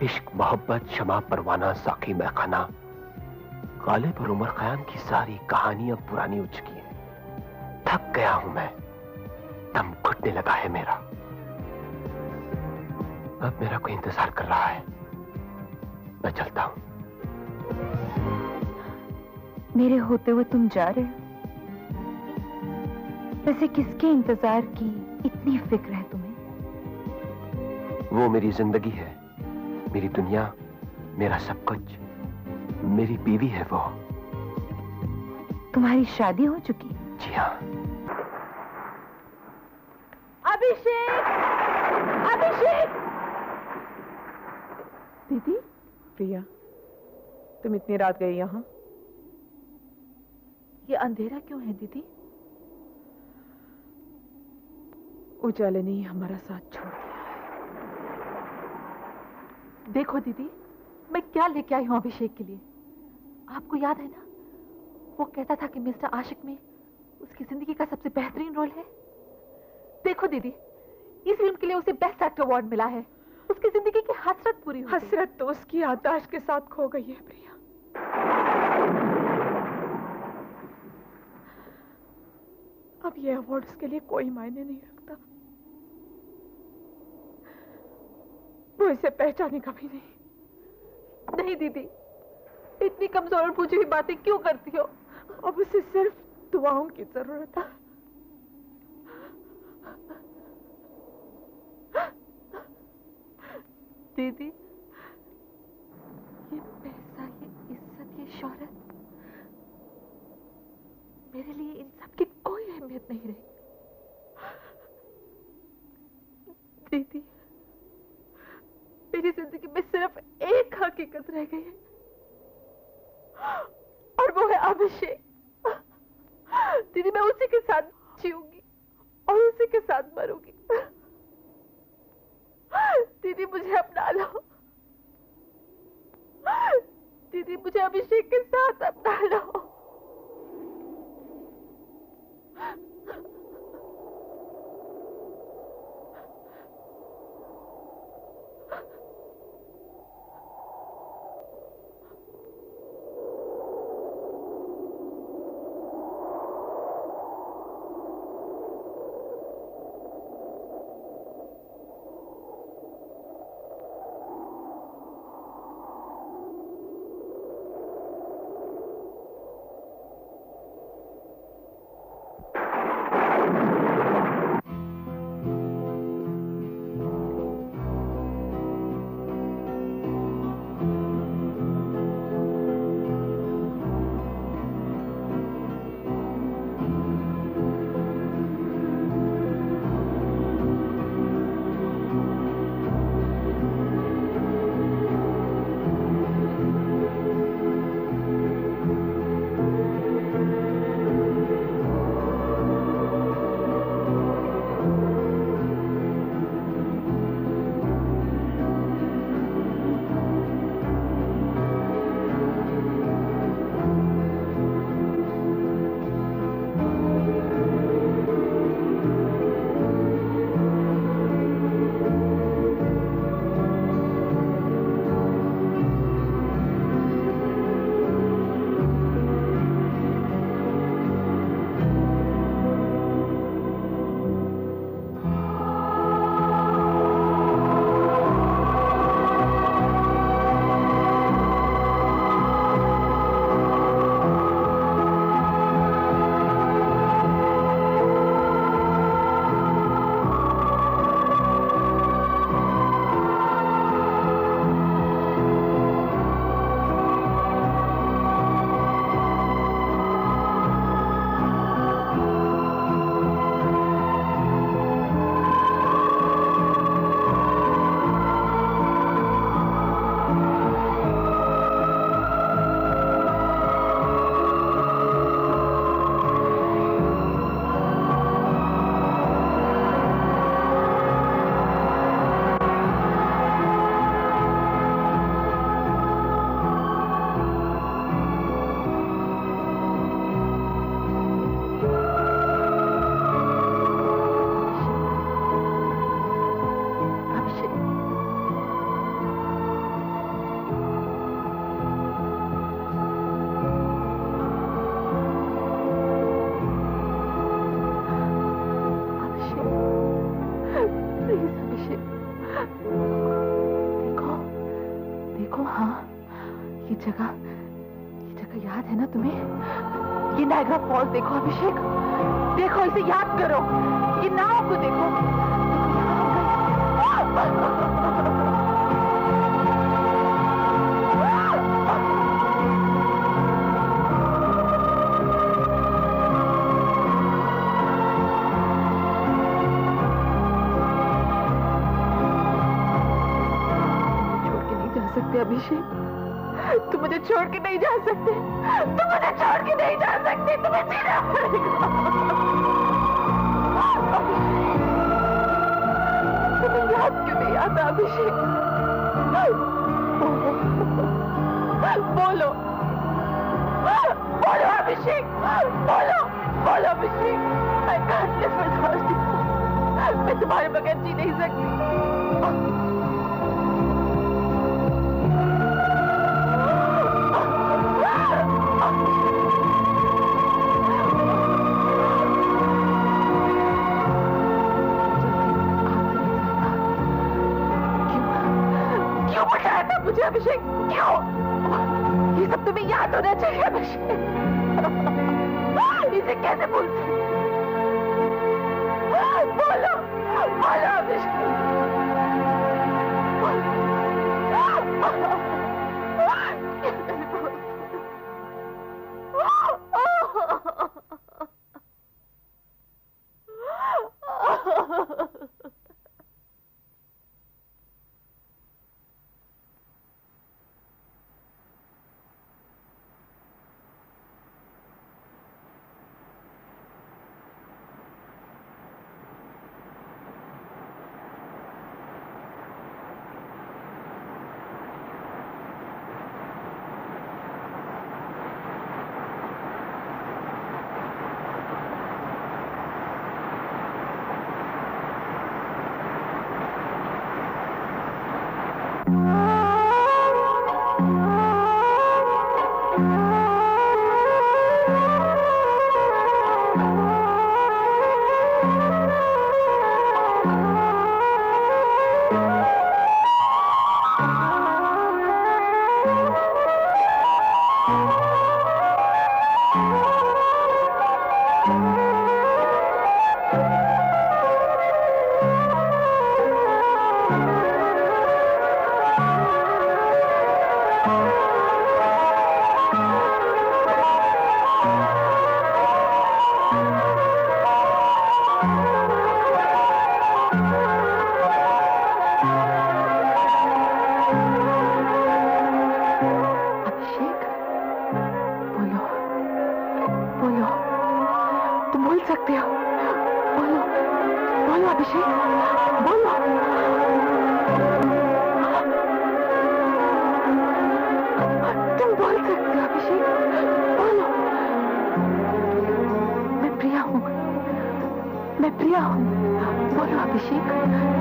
इश्क, मोहब्बत, शमा, परवाना, साकी, मैखाना, गालिब और उमर खयाम की सारी कहानी अब पुरानी हो चुकी है। थक गया हूं मैं, दम घुटने लगा है मेरा। अब मेरा कोई इंतजार कर रहा है, मैं चलता हूं। मेरे होते हुए तुम जा रहे हो? वैसे किसके इंतजार की इतनी फिक्र है तुम्हें? वो मेरी जिंदगी है, मेरी दुनिया, मेरा सब कुछ, मेरी बीवी है वो। तुम्हारी शादी हो चुकी? जी हाँ। अभिषेक! अभिषेक! दीदी, प्रिया, तुम इतनी रात गई यहाँ? ये अंधेरा क्यों है दीदी? उजाले ने ही हमारा साथ छोड़ दिया है। देखो दीदी, मैं क्या लेके आई हूं अभिषेक के लिए। आपको याद है ना, वो कहता था कि मिस्टर आशिक में उसकी जिंदगी का सबसे बेहतरीन रोल है। देखो दीदी, इस फिल्म के लिए उसे बेस्ट एक्टर अवार्ड मिला है। उसकी जिंदगी की हसरत पूरी हो गई। हसरत तो उसकी याददाश्त के साथ खो गई है प्रिया। अब ये अवार्ड उसके लिए कोई मायने नहीं रखता। वो इसे पहचानेगा भी नहीं। नहीं दीदी, इतनी कमजोर और पूछी हुई बातें क्यों करती हो? अब उसे सिर्फ दुआओं की जरूरत है। दीदी, ये पैसा, ये इज्जत, ये शोहरत, मेरे लिए इन सब की कोई अहमियत नहीं रही। दीदी, मेरी जिंदगी में सिर्फ एक हकीकत रह गई है, और वो है अभिषेक। दीदी, मैं उसी के साथ जीऊंगी और उसी के साथ मरूंगी। दीदी, मुझे अपना लो। दीदी, मुझे अभिषेक के साथ अपना लो। जगह याद है ना तुम्हें? ये नायग्रा फॉल्स देखो अभिषेक, देखो इसे याद करो, ये नाव को देखो, सकते अभिषेक, तुम मुझे छोड़ के नहीं जा सकते, तुम मुझे छोड़ के नहीं जा सकते, तुम्हें जीना पड़ेगा। तुम्हें याद क्यों नहीं आता अभिषेक? बोलो बोलो अभिषेक, बोलो बोलो अभिषेक। I can't live without you. मैं तुम्हारे बगैर जी नहीं सकती। क्यों बताया था मुझे अभिषेक? क्यों? ये सब तुम्हें याद होना चाहिए अभिषेक। इसे कैसे भूल सकते? बोलो बोलो अभिषेक। मैं प्रिया हूँ, बोलो अभिषेक।